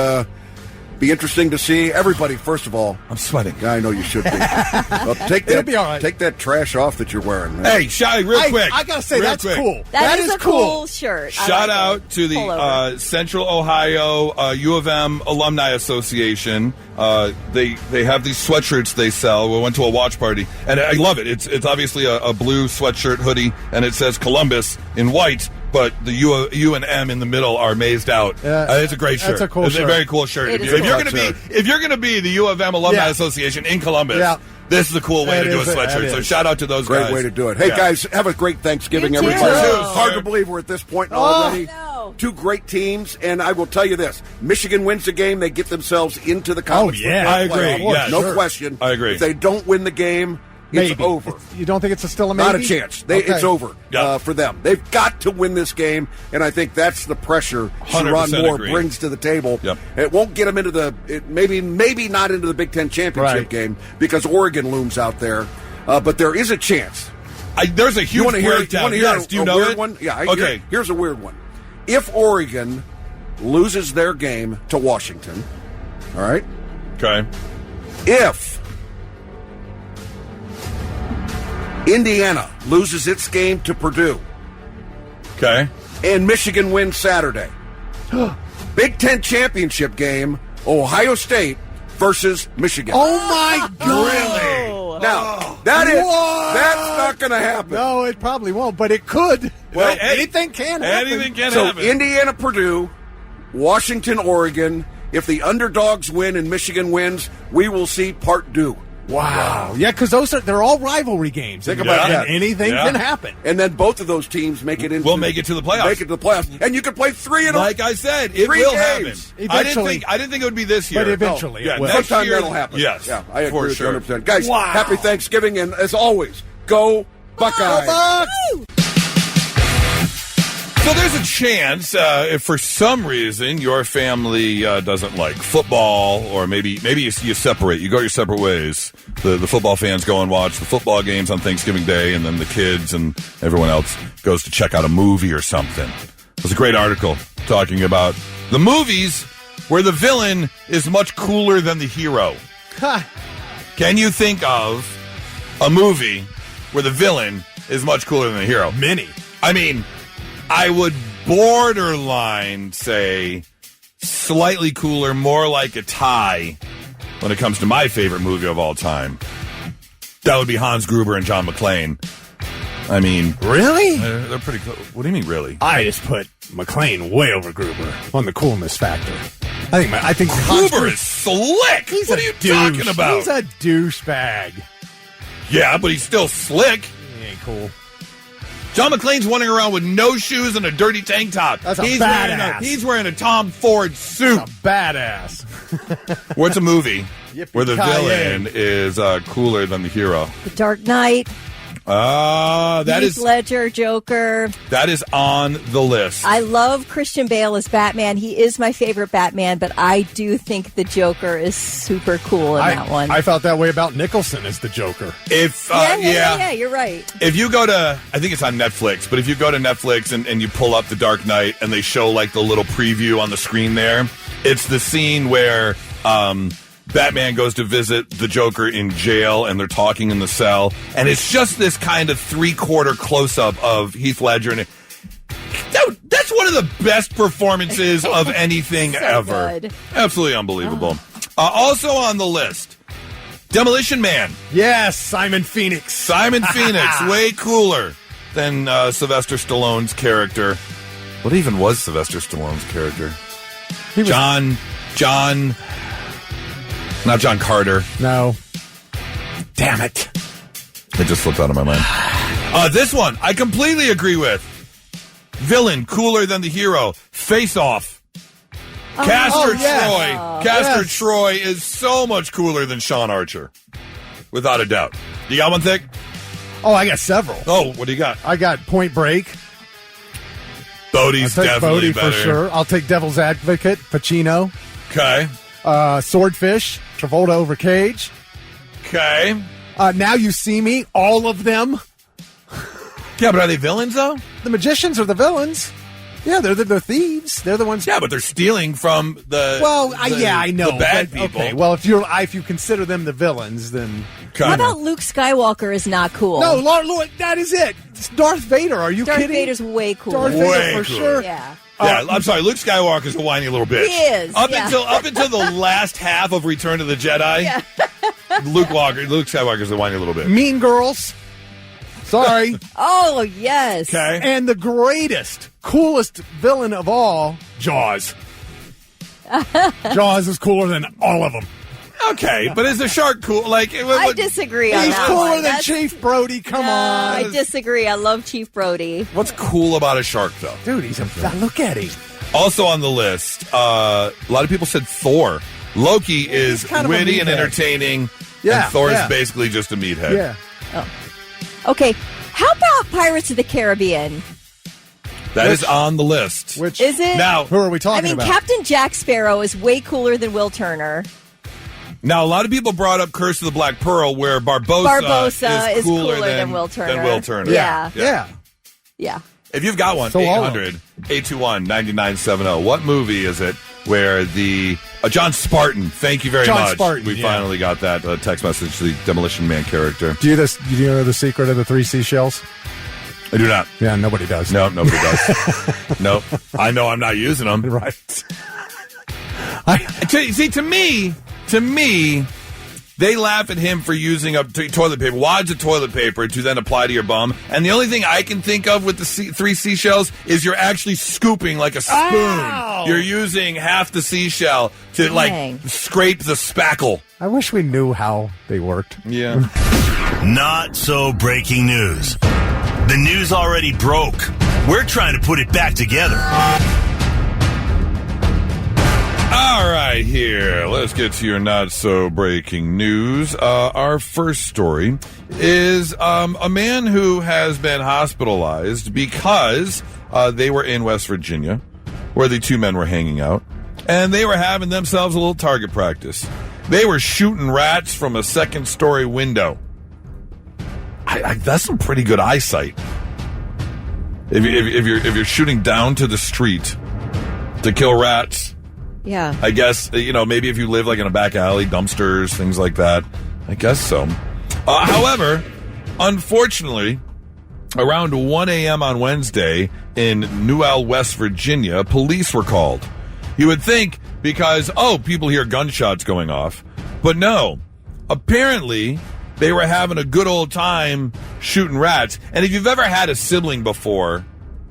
be interesting to see everybody. First of all, I'm sweating. Yeah, I know you should be. Well, it'll be all right. Take that trash off that you're wearing. Man. Hey, real quick. I gotta say, that's cool. That is a cool shirt. Shout out to the Central Ohio U of M Alumni Association. They have these sweatshirts they sell. We went to a watch party, and I love it. It's obviously a blue sweatshirt hoodie, and it says Columbus in white. But the U and M in the middle are mazed out. It's a great shirt. That's a cool shirt. It's a very cool shirt. If you're going to be the U of M Alumni Association in Columbus, this is a cool way to do a sweatshirt. So shout out to those guys. Great way to do it. Hey guys, have a great Thanksgiving, everybody. It's hard to believe we're at this point already. No. Two great teams, and I will tell you this: Michigan wins the game, they get themselves into the college football I agree. playoff. Yes. No question. I agree. If they don't win the game, it's over. You don't think it's still a maybe? Not a chance. It's over for them. They've got to win this game, and I think that's the pressure Sharon Moore brings to the table. Yep. It won't get them into maybe not into the Big Ten championship game because Oregon looms out there, but there is a chance. There's a huge breakdown. Do you know weird it? One? Yeah. Okay. Here's a weird one. If Oregon loses their game to Washington, all right? Okay. If Indiana loses its game to Purdue. Okay. And Michigan wins Saturday. Big Ten championship game, Ohio State versus Michigan. Oh, my God. Really? Now, that's not going to happen. No, it probably won't, but it could. Well, anything can happen. Anything can happen. So, Indiana, Purdue, Washington, Oregon. If the underdogs win and Michigan wins, we will see part 2. Wow. Yeah, because they're all rivalry games. Think about that. Anything can happen. And then both of those teams make it into we'll make it to the playoffs. Make it to the playoffs. And you can play 3 in a Like I said, it will happen. Eventually. I didn't think it would be this year. But eventually. No. Next sometime that'll happen. Yes. Yeah, I agree with you 100%. Guys, wow. Happy Thanksgiving, and as always, go Buckeye. Go Bucks! So there's a chance, if for some reason your family doesn't like football, or maybe you separate, you go your separate ways. The football fans go and watch the football games on Thanksgiving Day, and then the kids and everyone else goes to check out a movie or something. There's a great article talking about the movies where the villain is much cooler than the hero. Can you think of a movie where the villain is much cooler than the hero? Many. I mean, I would borderline say slightly cooler, more like a tie when it comes to my favorite movie of all time. That would be Hans Gruber and John McClane. I mean... Really? They're pretty cool. What do you mean, really? I just put McClane way over Gruber on the coolness factor. I think Gruber is slick. What are you talking about? He's a douchebag. Yeah, but he's still slick. He ain't cool. John McClane's running around with no shoes and a dirty tank top. That's badass. He's wearing a Tom Ford suit. That's a badass. What's a movie where the villain is cooler than the hero? The Dark Knight. That Heath Ledger, Joker. That is on the list. I love Christian Bale as Batman. He is my favorite Batman, but I do think the Joker is super cool in that one. I felt that way about Nicholson as the Joker. Yeah, you're right. If you go to, I think it's on Netflix, but if you go to Netflix and you pull up The Dark Knight and they show like the little preview on the screen there, it's the scene where Batman goes to visit the Joker in jail, and they're talking in the cell, and it's just this kind of 3/4 close-up of Heath Ledger, and that's one of the best performances of anything ever. Good. Absolutely unbelievable. Also on the list, Demolition Man. Yes, Simon Phoenix. Simon Phoenix, way cooler than Sylvester Stallone's character. What even was Sylvester Stallone's character? John... Not John Carter. No. Damn it. It just slipped out of my mind. This one, I completely agree with. Villain, cooler than the hero. Face Off. Castor Troy. Castor Troy is so much cooler than Sean Archer. Without a doubt. You got one, Thick? Oh, I got several. Oh, what do you got? I got Point Break. Bodie's definitely Bodie better. for sure. I'll take Devil's Advocate, Pacino. Okay. Swordfish, Travolta over Cage. Okay. Now You See Me, all of them. Yeah, but are they villains, though? The magicians are the villains. Yeah, they're thieves. They're the ones. Yeah, but they're stealing from the. Well, I know. The bad people. Okay, well, if you consider them the villains, then. How about Luke Skywalker is not cool? No, Lord, that is it. It's Darth Vader. Are you kidding? Darth Vader's way cooler. Darth Vader for sure. Yeah. Yeah, I'm sorry. Luke Skywalker's a whiny little bitch. He is. Up until the last half of Return of the Jedi, Luke Skywalker's a whiny little bitch. Mean Girls. Sorry. Oh, yes. Okay. And the greatest, coolest villain of all, Jaws. Jaws is cooler than all of them. Okay, but is the shark cool? I disagree on that. He's cooler one. than Chief Brody. Come on. I disagree. I love Chief Brody. What's cool about a shark, though? Dude, look at him. Also on the list, a lot of people said Thor. Loki is kind of witty a and meathead. entertaining, Yeah, and Thor's yeah. basically just a meathead. Yeah. Oh. Okay. How about Pirates of the Caribbean? That is on the list. Which is it? Now, who are we talking about? Captain Jack Sparrow is way cooler than Will Turner. Now, a lot of people brought up Curse of the Black Pearl, where Barbossa is cooler than Will Turner. Yeah. If you've got one, 800-821-9970. What movie is it where the John Spartan? Thank you very much. Spartan, we finally got that text message to the Demolition Man character. Do you know the secret of the 3 seashells? I do not. Yeah, nobody does. No, nobody does. Nope. I know I'm not using them. Right. See, to me, they laugh at him for using up toilet paper, wads of toilet paper to then apply to your bum. And the only thing I can think of with the 3 seashells is you're actually scooping like a spoon. Ow! You're using half the seashell to scrape the spackle. I wish we knew how they worked. Yeah. Not so breaking news. The news already broke. We're trying to put it back together. All right, here. Let's get to your not-so-breaking news. Our first story is a man who has been hospitalized because they were in West Virginia, where the two men were hanging out, and they were having themselves a little target practice. They were shooting rats from a second-story window. That's some pretty good eyesight. If you're shooting down to the street to kill rats, yeah, I guess, maybe if you live like in a back alley, dumpsters, things like that, I guess so. However, unfortunately, around 1 a.m. on Wednesday in Newell, West Virginia, police were called. You would think because, people hear gunshots going off. But no, apparently they were having a good old time shooting rats. And if you've ever had a sibling before,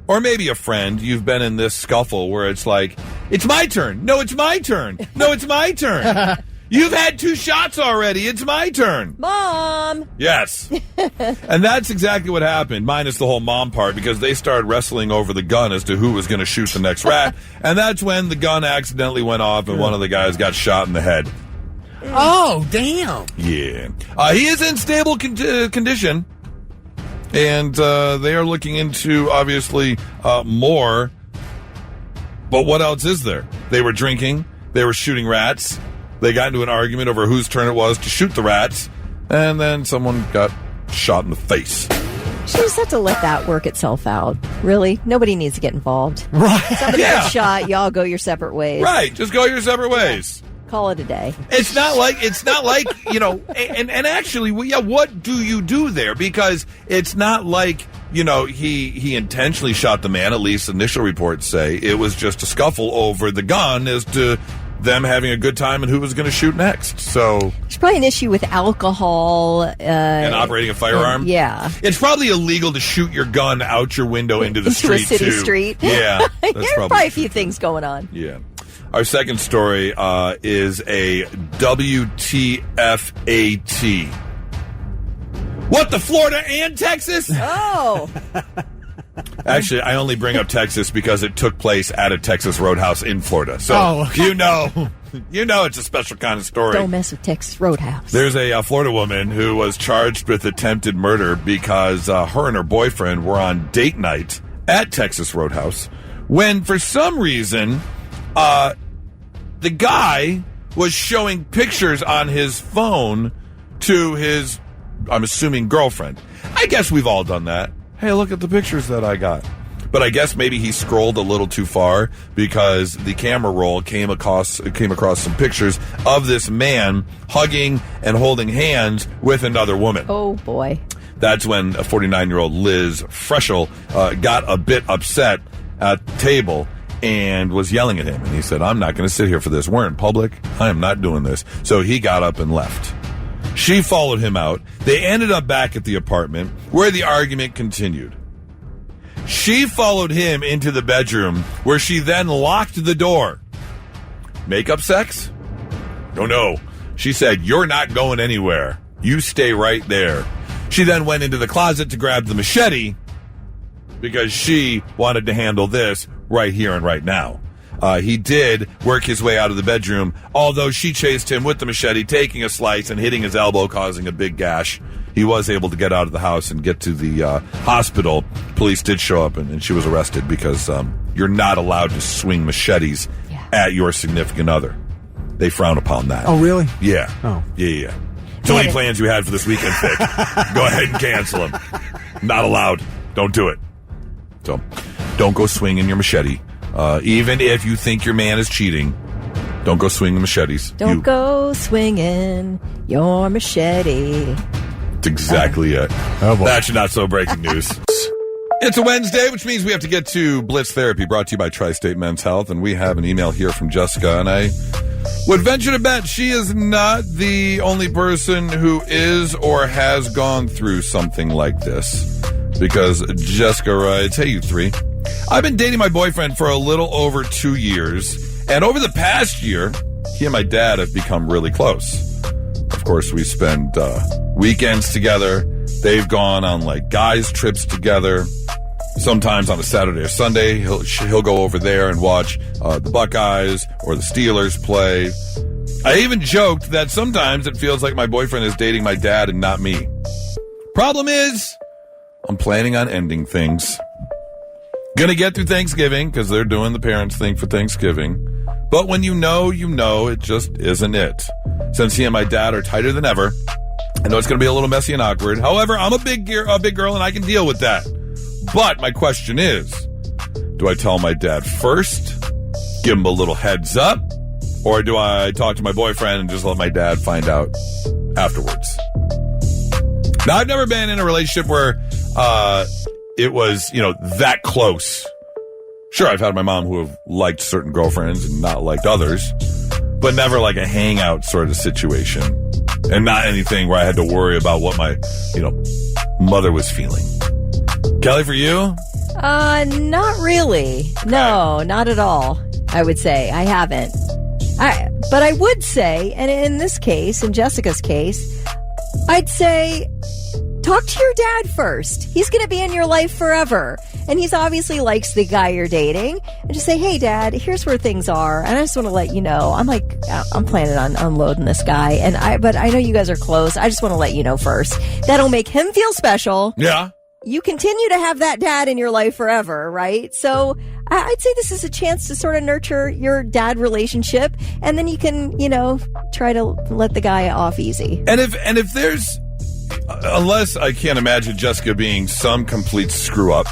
or maybe a friend, you've been in this scuffle where it's like, it's my turn. No, it's my turn. No, it's my turn. You've had 2 shots already. It's my turn. Mom. Yes. And that's exactly what happened, minus the whole mom part, because they started wrestling over the gun as to who was going to shoot the next rat. And that's when the gun accidentally went off and one of the guys got shot in the head. Oh, damn. Yeah. He is in stable condition. And they are looking into, obviously, more. But what else is there? They were drinking. They were shooting rats. They got into an argument over whose turn it was to shoot the rats. And then someone got shot in the face. You just have to let that work itself out. Really? Nobody needs to get involved. Right. Somebody gets shot, y'all go your separate ways. Right. Just go your separate ways. Call it a day. It's not like, and actually, what do you do there? Because it's not like, he intentionally shot the man, at least initial reports say. It was just a scuffle over the gun as to them having a good time and who was going to shoot next. So there's probably an issue with alcohol. And operating a firearm? Yeah. It's probably illegal to shoot your gun out your window into the street, a city too. street. Yeah. There's probably a few things going on. Yeah. Our second story is a WTFAT. What, the Florida and Texas? Oh. Actually, I only bring up Texas because it took place at a Texas Roadhouse in Florida. So, okay. you know it's a special kind of story. Don't mess with Texas Roadhouse. There's a Florida woman who was charged with attempted murder because her and her boyfriend were on date night at Texas Roadhouse when, for some reason, the guy was showing pictures on his phone to his, I'm assuming, girlfriend. I guess we've all done that. Hey, look at the pictures that I got. But I guess maybe he scrolled a little too far because the camera roll came across some pictures of this man hugging and holding hands with another woman. Oh, boy. That's when a 49-year-old Liz Freschel got a bit upset at the table and was yelling at him. And he said, I'm not going to sit here for this. We're in public. I am not doing this. So he got up and left. She followed him out. They ended up back at the apartment where the argument continued. She followed him into the bedroom where she then locked the door. Makeup sex? No. She said, you're not going anywhere. You stay right there. She then went into the closet to grab the machete because she wanted to handle this right here and right now. He did work his way out of the bedroom, although she chased him with the machete, taking a slice and hitting his elbow, causing a big gash. He was able to get out of the house and get to the hospital. Police did show up, and she was arrested because you're not allowed to swing machetes at your significant other. They frown upon that. Oh, really? Yeah. Oh. Yeah. So many plans you had for this weekend, Vic. Go ahead and cancel them. Not allowed. Don't do it. So don't go swinging your machete. Even if you think your man is cheating, don't go swinging machetes. Don't go swinging your machete. That's exactly it. Oh, boy. That's not so breaking news. It's a Wednesday, which means we have to get to Blitz Therapy, brought to you by Tri-State Men's Health. And we have an email here from Jessica, and I would venture to bet she is not the only person who is or has gone through something like this. Because Jessica writes, hey, you three. I've been dating my boyfriend for a little over 2 years, and over the past year, he and my dad have become really close. Of course, we spend weekends together. They've gone on guys' trips together. Sometimes on a Saturday or Sunday, he'll go over there and watch the Buckeyes or the Steelers play. I even joked that sometimes it feels like my boyfriend is dating my dad and not me. Problem is, I'm planning on ending things. Gonna get through Thanksgiving because they're doing the parents thing for Thanksgiving. But when you know, it just isn't it. Since he and my dad are tighter than ever, I know it's going to be a little messy and awkward. However, I'm a big girl and I can deal with that. But my question is, do I tell my dad first, give him a little heads up, or do I talk to my boyfriend and just let my dad find out afterwards? Now, I've never been in a relationship where it was, that close. Sure, I've had my mom who have liked certain girlfriends and not liked others, but never like a hangout sort of situation. And not anything where I had to worry about what my, mother was feeling. Kelly, for you? Not really. No, not at all, I would say. I haven't. But I would say, and in this case, in Jessica's case, I'd say talk to your dad first. He's going to be in your life forever. And he's obviously likes the guy you're dating. And just say, hey, Dad, here's where things are. And I just want to let you know. I'm planning on unloading this guy. But I know you guys are close. I just want to let you know first. That'll make him feel special. Yeah. You continue to have that dad in your life forever, right? So I'd say this is a chance to sort of nurture your dad relationship. And then you can, try to let the guy off easy. And if there's... Unless I can't imagine Jessica being some complete screw up,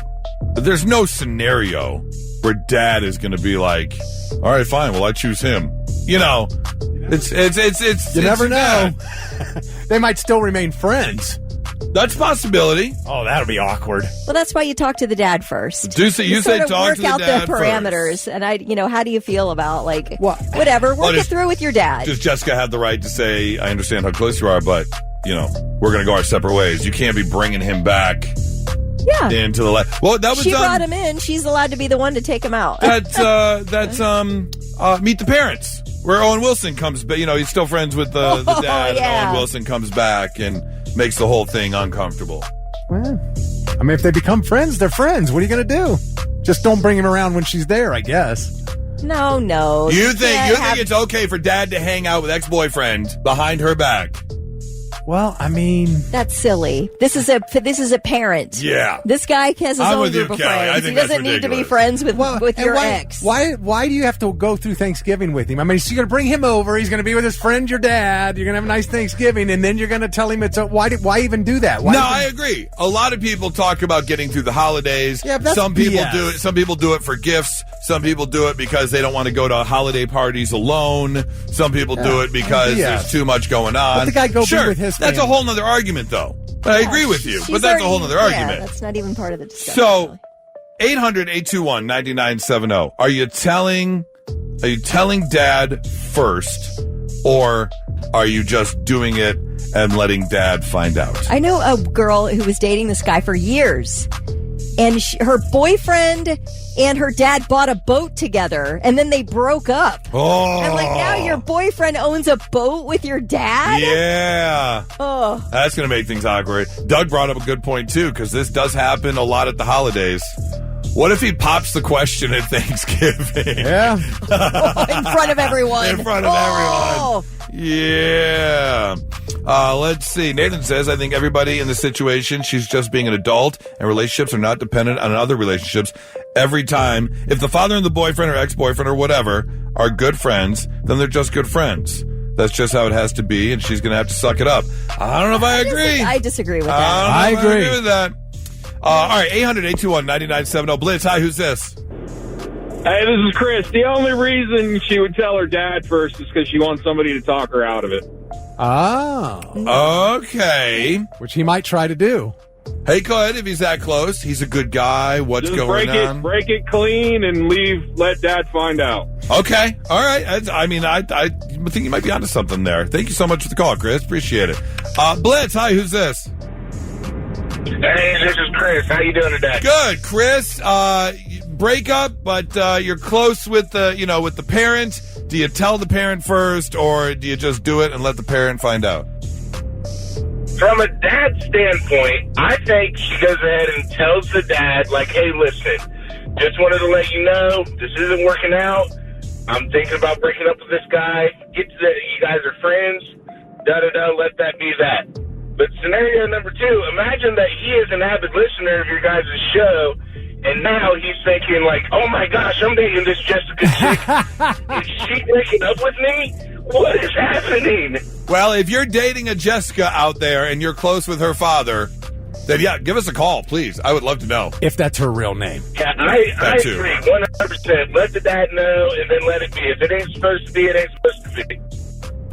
there's no scenario where dad is going to be like, all right, fine, well, I choose him. It's you never know. They might still remain friends. That's a possibility. Oh, that'll be awkward. Well, that's why you talk to the dad first. You say talk to the dad first. Work out the parameters. And how do you feel about, whatever, work it through with your dad. Does Jessica have the right to say, I understand how close you are, but, we're going to go our separate ways. You can't be bringing him back into the life. Well, that was she brought him in. She's allowed to be the one to take him out. That's Meet the Parents, where Owen Wilson comes back. He's still friends with the dad, and Owen Wilson comes back and makes the whole thing uncomfortable. Well, if they become friends, they're friends. What are you going to do? Just don't bring him around when she's there, I guess. No. You think it's okay for dad to hang out with ex-boyfriend behind her back? Well, that's silly. This is a parent. Yeah. This guy has his own group of friends. He doesn't need to be friends with your ex. Why do you have to go through Thanksgiving with him? So you're going to bring him over. He's going to be with his friend, your dad. You're going to have a nice Thanksgiving, and then you're going to tell him why even do that? I agree. A lot of people talk about getting through the holidays. Yeah, that's some people BS. do it. Some people do it for gifts. Some people do it because they don't want to go to holiday parties alone. Some people do it because there's too much going on. Let the guy go be with his family. That's a whole nother argument, though. I agree with you, but that's a whole nother argument. That's not even part of the discussion. So, 800-821-9970. Are you telling dad first, or are you just doing it and letting dad find out? I know a girl who was dating this guy for years, and her boyfriend and her dad bought a boat together, and then they broke up. Oh. And now your boyfriend owns a boat with your dad? Yeah. Oh. That's going to make things awkward. Doug brought up a good point, too, because this does happen a lot at the holidays. What if he pops the question at Thanksgiving? Yeah. In front of everyone. In front of everyone. Yeah. Let's see. Nathan says, I think everybody in the situation, she's just being an adult, and relationships are not dependent on other relationships. Every time, if the father and the boyfriend or ex-boyfriend or whatever are good friends, then they're just good friends. That's just how it has to be, and she's going to have to suck it up. I don't know if I agree. I disagree with that. I agree with that. All right, 800-821-9970. Blitz, hi, who's this? Hey, this is Chris. The only reason she would tell her dad first is because she wants somebody to talk her out of it. Oh. Okay. Which he might try to do. Hey, go ahead. If he's that close, he's a good guy. What's Just going on? Break it clean and let dad find out. Okay. All right. I think you might be onto something there. Thank you so much for the call, Chris. Appreciate it. Blitz, hi, who's this? Hey, this is Chris. How you doing today? Good, Chris. Break up, but you're close with the parent. Do you tell the parent first, or do you just do it and let the parent find out? From a dad standpoint, I think she goes ahead and tells the dad, hey, listen, just wanted to let you know this isn't working out. I'm thinking about breaking up with this guy. You guys are friends. Da-da-da, let that be that. But scenario number 2, imagine that he is an avid listener of your guys' show, And now he's thinking, like, oh, my gosh, I'm dating this Jessica chick. Is she breaking up with me? What is happening? Well, if you're dating a Jessica out there and you're close with her father, then, yeah, give us a call, please. I would love to know. If that's her real name. Yeah, I agree 100%. Let the dad know and then let it be. If it ain't supposed to be, it ain't supposed to be.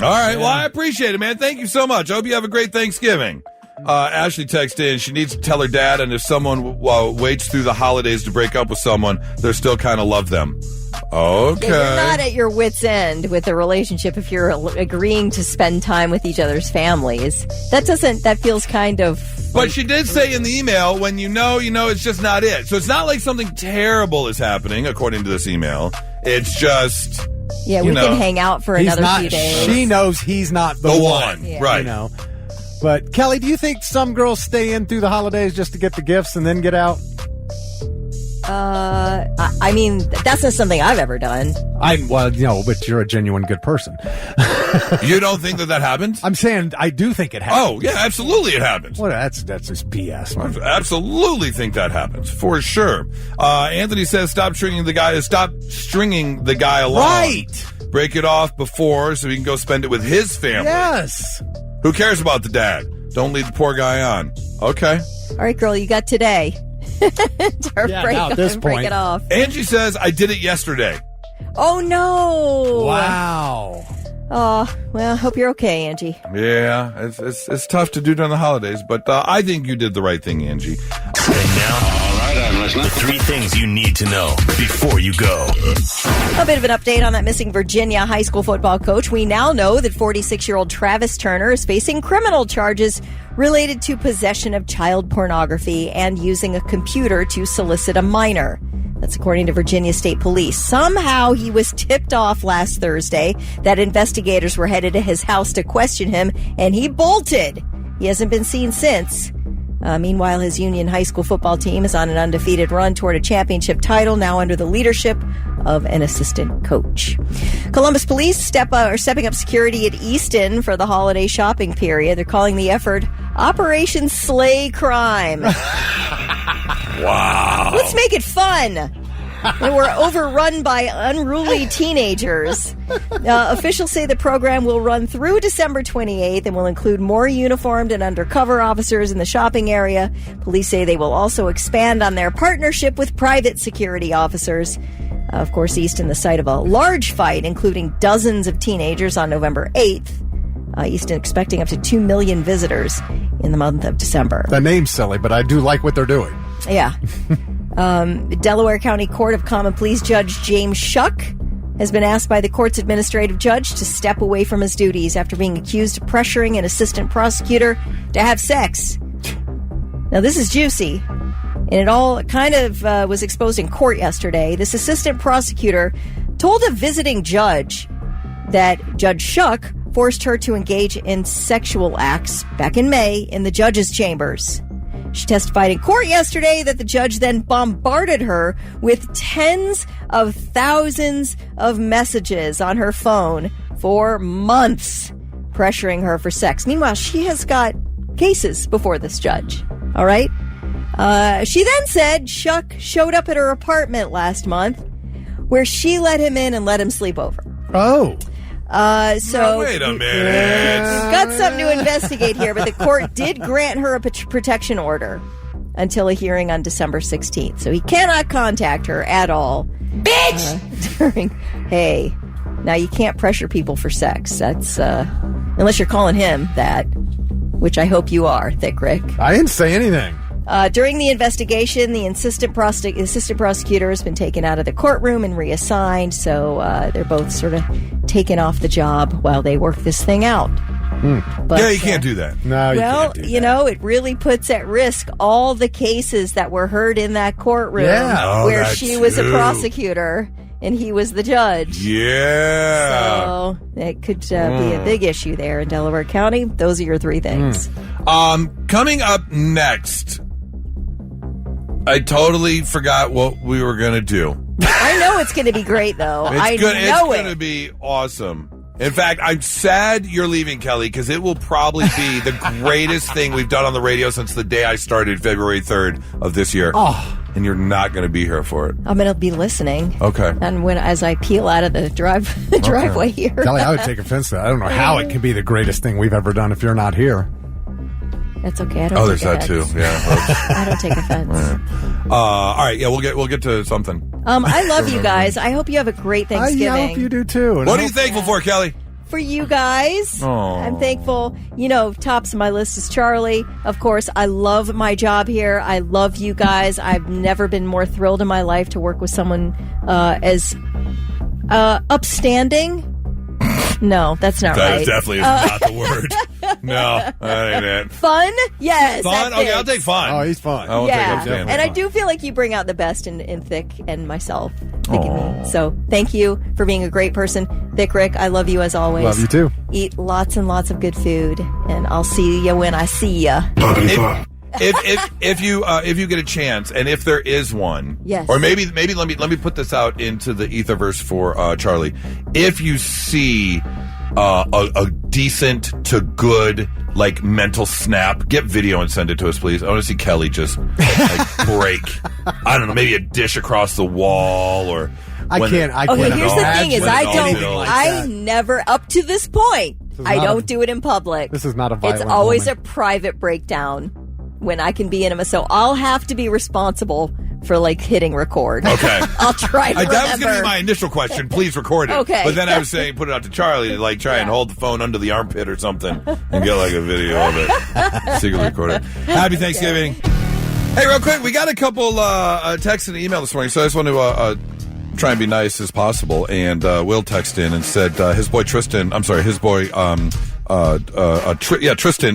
All right. Well, I appreciate it, man. Thank you so much. I hope you have a great Thanksgiving. Ashley texted in. She needs to tell her dad, and if someone waits through the holidays to break up with someone, they still kind of love them. Okay. Yeah, you're not at your wit's end with a relationship if you're agreeing to spend time with each other's families. That feels kind of... But she did say in the email, when you know, it's just not it. So it's not like something terrible is happening, according to this email. It's just... Yeah, we can hang out for another few days. She knows he's not the one. Yeah. Right. But, Kelly, do you think some girls stay in through the holidays just to get the gifts and then get out? I mean, that's not something I've ever done. But you're a genuine good person. You don't think that happens? I'm saying I do think it happens. Oh, yeah, absolutely it happens. Well, that's just BS. I absolutely think that happens, for sure. Anthony says stop stringing the guy along. Right. Break it off before so he can go spend it with his family. Yes. Who cares about the dad? Don't lead the poor guy on. Okay. All right, girl, you got today. Break it off. Angie says, I did it yesterday. Oh, no. Wow. Oh, well, hope you're okay, Angie. Yeah, it's tough to do during the holidays, but I think you did the right thing, Angie. And now, all right, I'm listening. The 3 things you need to know before you go. A bit of an update on that missing Virginia high school football coach. We now know that 46-year-old Travis Turner is facing criminal charges related to possession of child pornography and using a computer to solicit a minor. That's according to Virginia State Police. Somehow he was tipped off last Thursday that investigators were headed to his house to question him, and he bolted. He hasn't been seen since. Meanwhile, his Union High School football team is on an undefeated run toward a championship title, now under the leadership of an assistant coach. Columbus police stepping up security at Easton for the holiday shopping period. They're calling the effort Operation Slay Crime. Wow. Let's make it fun. They were overrun by unruly teenagers. Officials say the program will run through December 28th and will include more uniformed and undercover officers in the shopping area. Police say they will also expand on their partnership with private security officers. Of course, Easton, the site of a large fight, including dozens of teenagers on November 8th. Easton expecting up to 2 million visitors in the month of December. The name's silly, but I do like what they're doing. Yeah. Delaware County Court of Common Pleas Judge James Shuck has been asked by the court's administrative judge to step away from his duties after being accused of pressuring an assistant prosecutor to have sex. Now, this is juicy, and it all kind of was exposed in court yesterday. This assistant prosecutor told a visiting judge that Judge Shuck forced her to engage in sexual acts back in May in the judge's chambers. She testified in court yesterday that the judge then bombarded her with tens of thousands of messages on her phone for months, pressuring her for sex. Meanwhile, she has got cases before this judge. All right? She then said Shuck showed up at her apartment last month where she let him in and let him sleep over. Oh. So wait a minute. We've got something to investigate here, but the court did grant her a protection order until a hearing on December 16th. So he cannot contact her at all. Bitch! Hey, now you can't pressure people for sex. That's, unless you're calling him that, which I hope you are, Thick Rick. I didn't say anything. During the investigation, the assistant prosecutor has been taken out of the courtroom and reassigned, so they're both sort of taken off the job while they work this thing out. But, yeah, you can't do that. No, you can't do that. You know, it really puts at risk all the cases that were heard in that courtroom where she was a prosecutor and he was the judge. Yeah. So it could be a big issue there in Delaware County. Those are your 3 things. Coming up next, I totally forgot what we were going to do. I know it's going to be great, though. It's going to be awesome. In fact, I'm sad you're leaving, Kelly, because it will probably be the greatest thing we've done on the radio since the day I started, February 3rd of this year. Oh. and you're not going to be here for it. I'm going to be listening. Okay. And as I peel out of the driveway here. Kelly, I would take offense to that. I don't know how it can be the greatest thing we've ever done if you're not here. That's okay. I don't. Oh, there's that too. Yeah. I don't take offense. All right. Yeah, we'll get to something. I love you guys. I hope you have a great Thanksgiving. I hope you do too. What are you thankful for, Kelly? For you guys. Aww. I'm thankful. Tops of my list is Charlie. Of course, I love my job here. I love you guys. I've never been more thrilled in my life to work with someone as upstanding. No, that's not right. That definitely is not the word. No, that ain't it. Fun? Yes. Fun? Okay, I'll take fun. Oh, he's fun. I won't take upstanding. And I do feel like you bring out the best in Thick and myself. Thick and me. So thank you for being a great person. Thick Rick, I love you as always. Love you too. Eat lots and lots of good food, and I'll see you when I see you. If you get a chance, and if there is one, yes, or maybe let me put this out into the etherverse for Charlie. If you see a decent to good mental snap, get video and send it to us, please. I want to see Kelly just break. I don't know, maybe a dish across the wall or. Okay, here's the thing: is I never up to this point. I don't do it in public. This is not a violent. It's always moment. a private breakdown when I can be intimate. So I'll have to be responsible for hitting record. Okay, I'll try to remember. That was going to be my initial question. Please record it. Okay, but then I was saying put it out to Charlie to try and hold the phone under the armpit or something and get a video of it. Secretly record it. Happy Thanksgiving. Hey, real quick, we got a couple texts and email this morning, so I just want to try and be nice as possible. And Will texted in and said his boy Tristan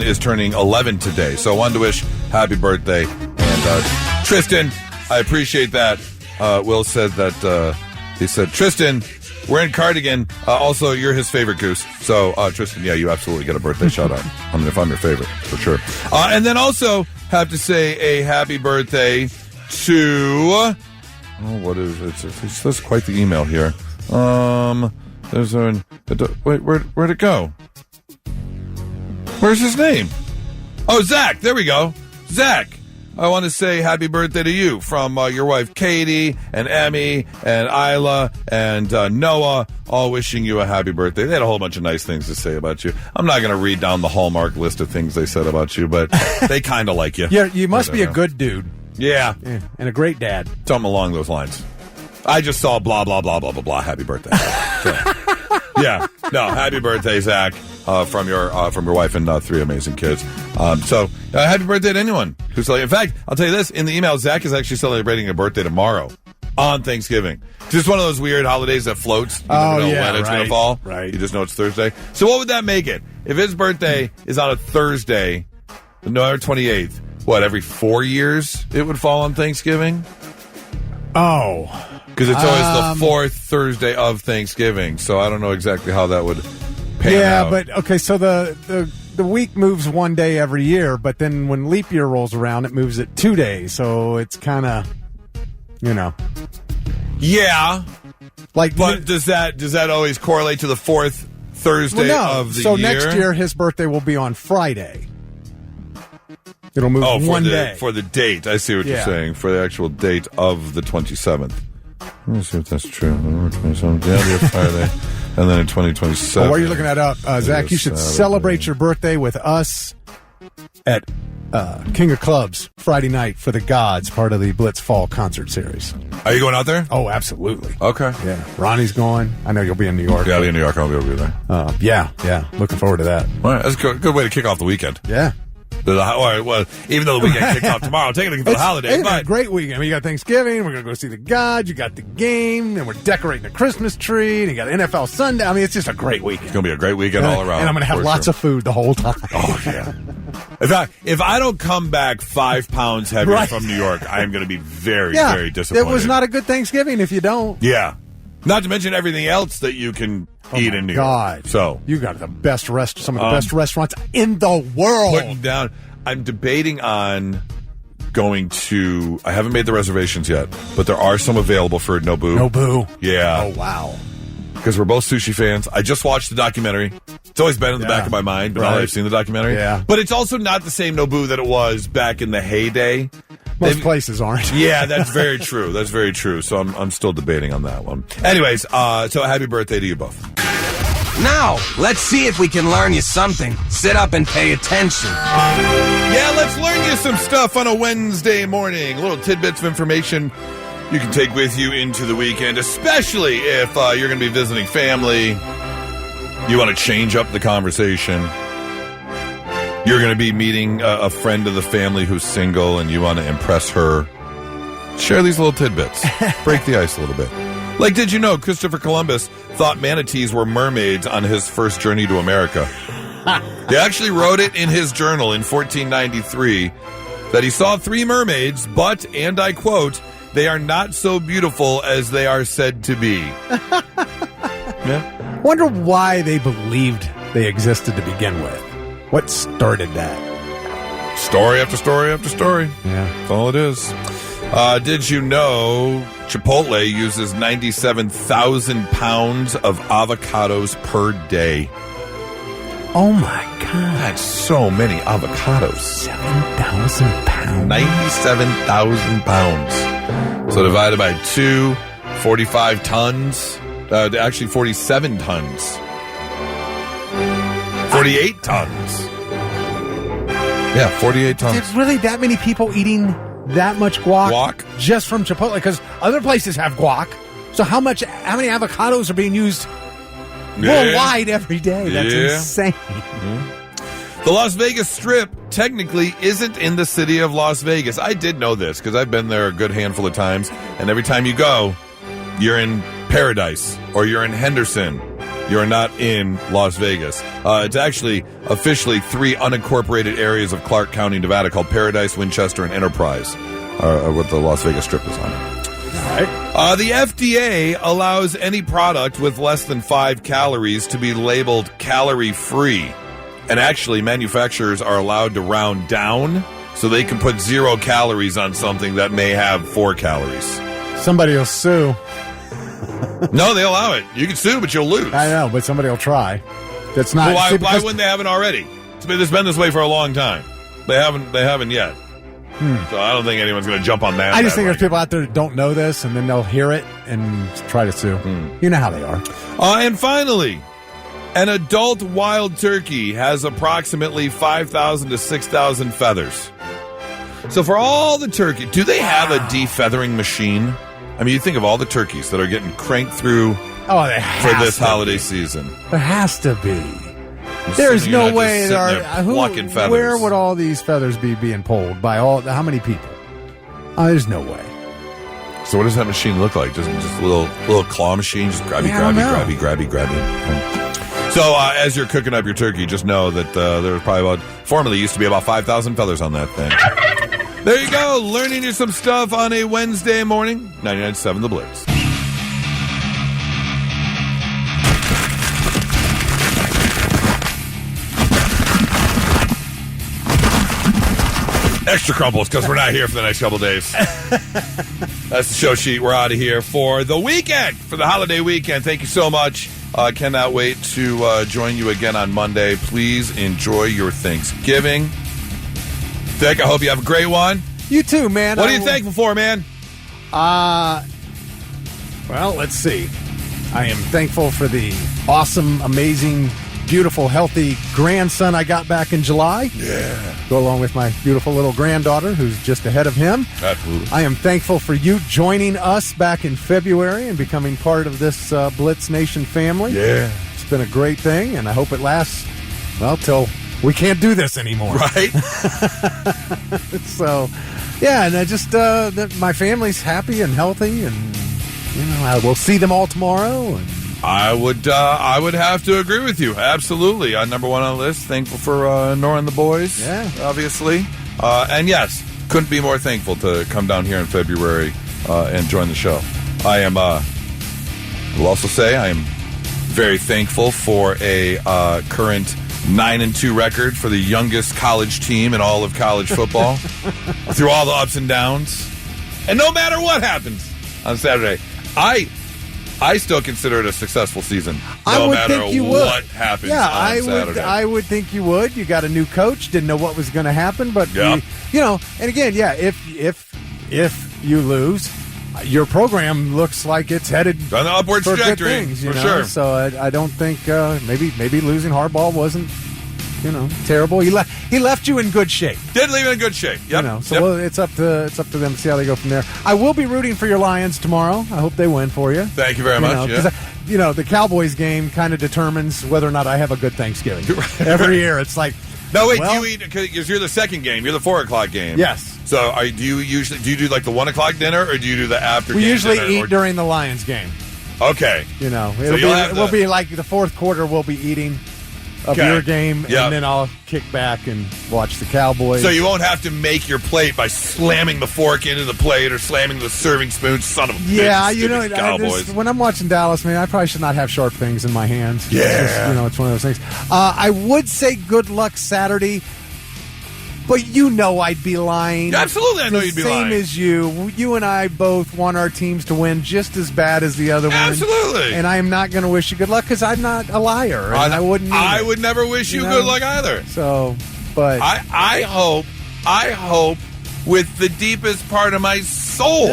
is turning 11 today. So I wanted to wish happy birthday. And Tristan, I appreciate that. Will said that he said, Tristan, we're in Cardigan. Also, you're his favorite goose. So Tristan, yeah, you absolutely get a birthday shout out. I mean, if I'm your favorite, for sure. And then also have to say a happy birthday to... Oh, what is it? It's just quite the email here. There's wait, where'd it go? Where's his name? Oh, Zach. There we go. Zach, I want to say happy birthday to you from your wife Katie and Emmy and Isla and Noah, all wishing you a happy birthday. They had a whole bunch of nice things to say about you. I'm not going to read down the Hallmark list of things they said about you, but they kind of like you. Yeah, you must be a good dude. Yeah. And a great dad. Something along those lines. I just saw blah, blah, blah, blah, blah, blah. Happy birthday. Yeah. No, happy birthday, Zach, from your wife and 3 amazing kids. Happy birthday to anyone who's in fact, I'll tell you this, in the email, Zach is actually celebrating a birthday tomorrow on Thanksgiving. It's just one of those weird holidays that floats. You never know when it's going to fall. Right. You just know it's Thursday. So what would that make it? If his birthday is on a Thursday, November 28th, what, every 4 years it would fall on Thanksgiving? Oh. Because it's always the 4th Thursday of Thanksgiving, so I don't know exactly how that would pan out. Yeah, but, okay, so the week moves one day every year, but then when leap year rolls around, it moves it 2 days, so it's kind of, Yeah. But does that always correlate to the 4th Thursday of the year? So next year, his birthday will be on Friday. It'll move one day. For the date. I see what you're saying. For the actual date of the 27th. Let me see if that's true. November 27th. Yeah, it'll be Friday. And then in 2027. Well, while you're looking that up, Zach, you should celebrate your birthday with us at King of Clubs Friday night for the Gods, part of the Blitz Fall concert series. Are you going out there? Oh, absolutely. Okay. Yeah. Ronnie's going. I know you'll be in New York. Yeah, I'll be in New York. I'll be over there. Yeah. Looking forward to that. All right. That's a good way to kick off the weekend. Yeah. Well, even though the weekend kicked off tomorrow, I'm taking it for the holiday. It's a great weekend. I mean, you got Thanksgiving, we're going to go see the Gods, you got the game, and we're decorating the Christmas tree, and you got NFL Sunday. I mean, it's just a great weekend. It's going to be a great weekend all around. And I'm going to have lots of food the whole time. Oh, yeah. If I don't come back 5 pounds heavier from New York, I am going to be very, very disappointed. It was not a good Thanksgiving if you don't. Yeah. Not to mention everything else that you can eat in New York. So you got the best some of the best restaurants in the world. Putting down. I'm debating on going to... I haven't made the reservations yet, but there are some available for Nobu. Nobu. Yeah. Oh, wow. Because we're both sushi fans. I just watched the documentary. It's always been in the back of my mind, but now that I've seen the documentary. Yeah. But it's also not the same Nobu that it was back in the heyday. Most places aren't. Yeah, that's very true. That's very true. So I'm still debating on that one. Anyways, so happy birthday to you both. Now, let's see if we can learn you something. Sit up and pay attention. Yeah, let's learn you some stuff on a Wednesday morning. Little tidbits of information you can take with you into the weekend, especially if you're going to be visiting family. You want to change up the conversation. You're going to be meeting a friend of the family who's single and you want to impress her. Share these little tidbits. Break the ice a little bit. Like, did you know Christopher Columbus thought manatees were mermaids on his first journey to America? He actually wrote it in his journal in 1493 that he saw 3 mermaids, but, and I quote, they are not so beautiful as they are said to be. Yeah. Wonder why they believed they existed to begin with. What started that? Story after story after story. Yeah. That's all it is. Did you know Chipotle uses 97,000 pounds of avocados per day? Oh, my God. That's so many avocados. 7,000 pounds. 97,000 pounds. So divided by 2, 45 tons. Actually, 47 tons. 48 tons. Yeah, 48 tons. There's really that many people eating that much guac? Just from Chipotle? Because other places have guac. So how many avocados are being used worldwide every day? That's insane. Mm-hmm. The Las Vegas Strip technically isn't in the city of Las Vegas. I did know this because I've been there a good handful of times. And every time you go, you're in Paradise or you're in Henderson. You're not in Las Vegas. It's actually officially 3 unincorporated areas of Clark County, Nevada called Paradise, Winchester, and Enterprise are what the Las Vegas Strip is on. All right. The FDA allows any product with less than 5 calories to be labeled calorie-free. And actually, manufacturers are allowed to round down so they can put 0 calories on something that may have 4 calories. Somebody will sue. No, they allow it. You can sue, but you'll lose. I know, but somebody will try. That's not. Well, why wouldn't they have it already? It's been this way for a long time. They haven't yet. So I don't think anyone's going to jump on that. I just think there's people out there that don't know this, and then they'll hear it and try to sue. You know how they are. And finally, an adult wild turkey has approximately 5,000 to 6,000 feathers. So for all the turkey, do they have a defeathering machine? I mean, you think of all the turkeys that are getting cranked through for this holiday season. There has to be. There's no way plucking feathers. Where would all these feathers be being pulled by how many people? There's no way. So what does that machine look like? Just a little claw machine, just grabby. So as you're cooking up your turkey, just know that there's probably formerly used to be about 5,000 feathers on that thing. There you go, learning you some stuff on a Wednesday morning. 99.7 The Blitz. Extra crumbles because we're not here for the next couple days. That's the show sheet. We're out of here for the weekend, for the holiday weekend. Thank you so much. Cannot wait to join you again on Monday. Please enjoy your Thanksgiving. Vic, I hope you have a great one. You too, man. What are you thankful for, man? Well, let's see. I am thankful for the awesome, amazing, beautiful, healthy grandson I got back in July. Yeah. Go along with my beautiful little granddaughter who's just ahead of him. Absolutely. I am thankful for you joining us back in February and becoming part of this Blitz Nation family. Yeah. It's been a great thing, and I hope it lasts, till we can't do this anymore. Right. So, yeah, and I just, that my family's happy and healthy, and, I will see them all tomorrow. And I would have to agree with you. Absolutely. Number one on the list. Thankful for Nora and the boys. Yeah. Obviously. And yes, couldn't be more thankful to come down here in February and join the show. I am, will also say I am very thankful for a current 9-2 record for the youngest college team in all of college football through all the ups and downs. And no matter what happens on Saturday, I still consider it a successsul season. No matter what happens on Saturday. I would think you would. You got a new coach, didn't know what was going to happen, but yeah. and again, if if you lose, your program looks like it's headed on the upward for trajectory, good things, for sure. So I don't think maybe losing Harbaugh wasn't terrible. He left you in good shape. Did leave in good shape. Yep. So it's up to them to see how they go from there. I will be rooting for your Lions tomorrow. I hope they win for you. Thank you very much. Because the Cowboys game kind of determines whether or not I have a good Thanksgiving. Every year, it's like. No, wait. Do you eat? Because you're the second game. You're the 4:00 game. Yes. So do you do like the 1:00 dinner, or do you do the after? We game usually dinner, eat during the Lions game. Okay. We'll be like the fourth quarter. We'll be eating of your game, and then I'll kick back and watch the Cowboys. So you won't have to make your plate by slamming the fork into the plate or slamming the serving spoon. Son of a bitch, Cowboys. When I'm watching Dallas, man, I probably should not have sharp things in my hands. Yeah. It's one of those things. I would say good luck Saturday, but I'd be lying. Absolutely, I know you'd be lying. Same as you. You and I both want our teams to win just as bad as the other one. Absolutely. And I am not going to wish you good luck because I'm not a liar. And I wouldn't. I would never wish you good luck either. So, but I hope with the deepest part of my soul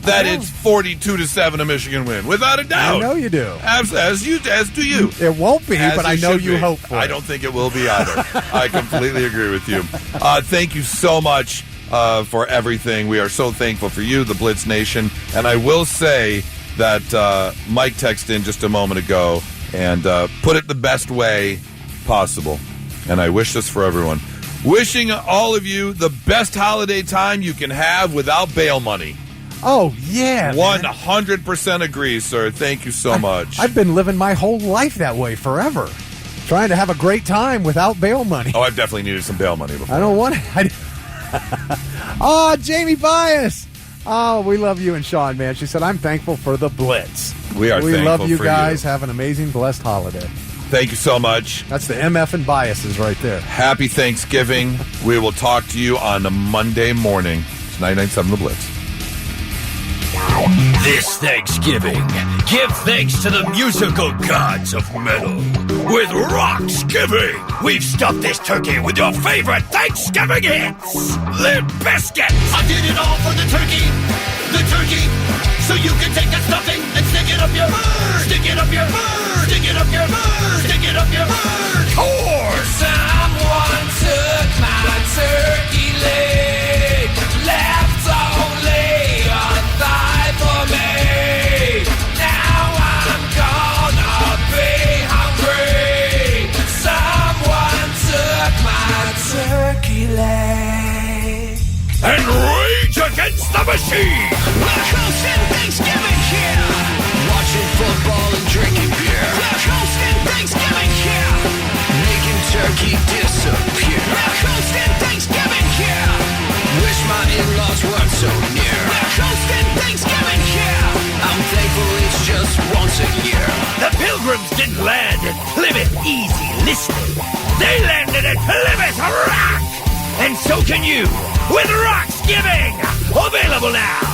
that it's 42-7 a Michigan win, without a doubt. I know you do. As do you. It won't be, but I know you hope for it. I don't think it will be either. I completely agree with you. Thank you so much for everything. We are so thankful for you, the Blitz Nation. And I will say that Mike texted in just a moment ago and put it the best way possible. And I wish this for everyone. Wishing all of you the best holiday time you can have without bail money. Oh, yeah. 100% agree, sir. Thank you so much. I've been living my whole life that way forever. Trying to have a great time without bail money. Oh, I've definitely needed some bail money before. I don't want it. Oh, Jamie Bias. Oh, we love you and Sean, man. She said, I'm thankful for the Blitz. We are thankful for you. We love you guys. Have an amazing, blessed holiday. Thank you so much. That's the MF and Biases right there. Happy Thanksgiving. We will talk to you on a Monday morning. It's 99.7 The Blitz. This Thanksgiving, give thanks to the musical gods of metal with Rocksgiving. We've stuffed this turkey with your favorite Thanksgiving hits. Limp Bizkit. I did it all for the turkey, so you can take that stuffing and stick it up your bird. Stick it up your bird. Stick it up your bird. Stick it up your bird. Corn. Someone took my turkey leg, left only a thigh for me. Now I'm gonna be hungry. Someone took my turkey leg. And rage against the machine. We're hosting Thanksgiving here. Watching football and drinking beer. We're hosting Thanksgiving here. Making turkey disappear. We're hosting Thanksgiving here. Wish my in-laws weren't so near. We're hosting Thanksgiving here. I'm thankful it's just once a year. The Pilgrims didn't land at Plymouth Easy Listening. They landed at Plymouth Rock. And so can you with Rocksgiving. Available now.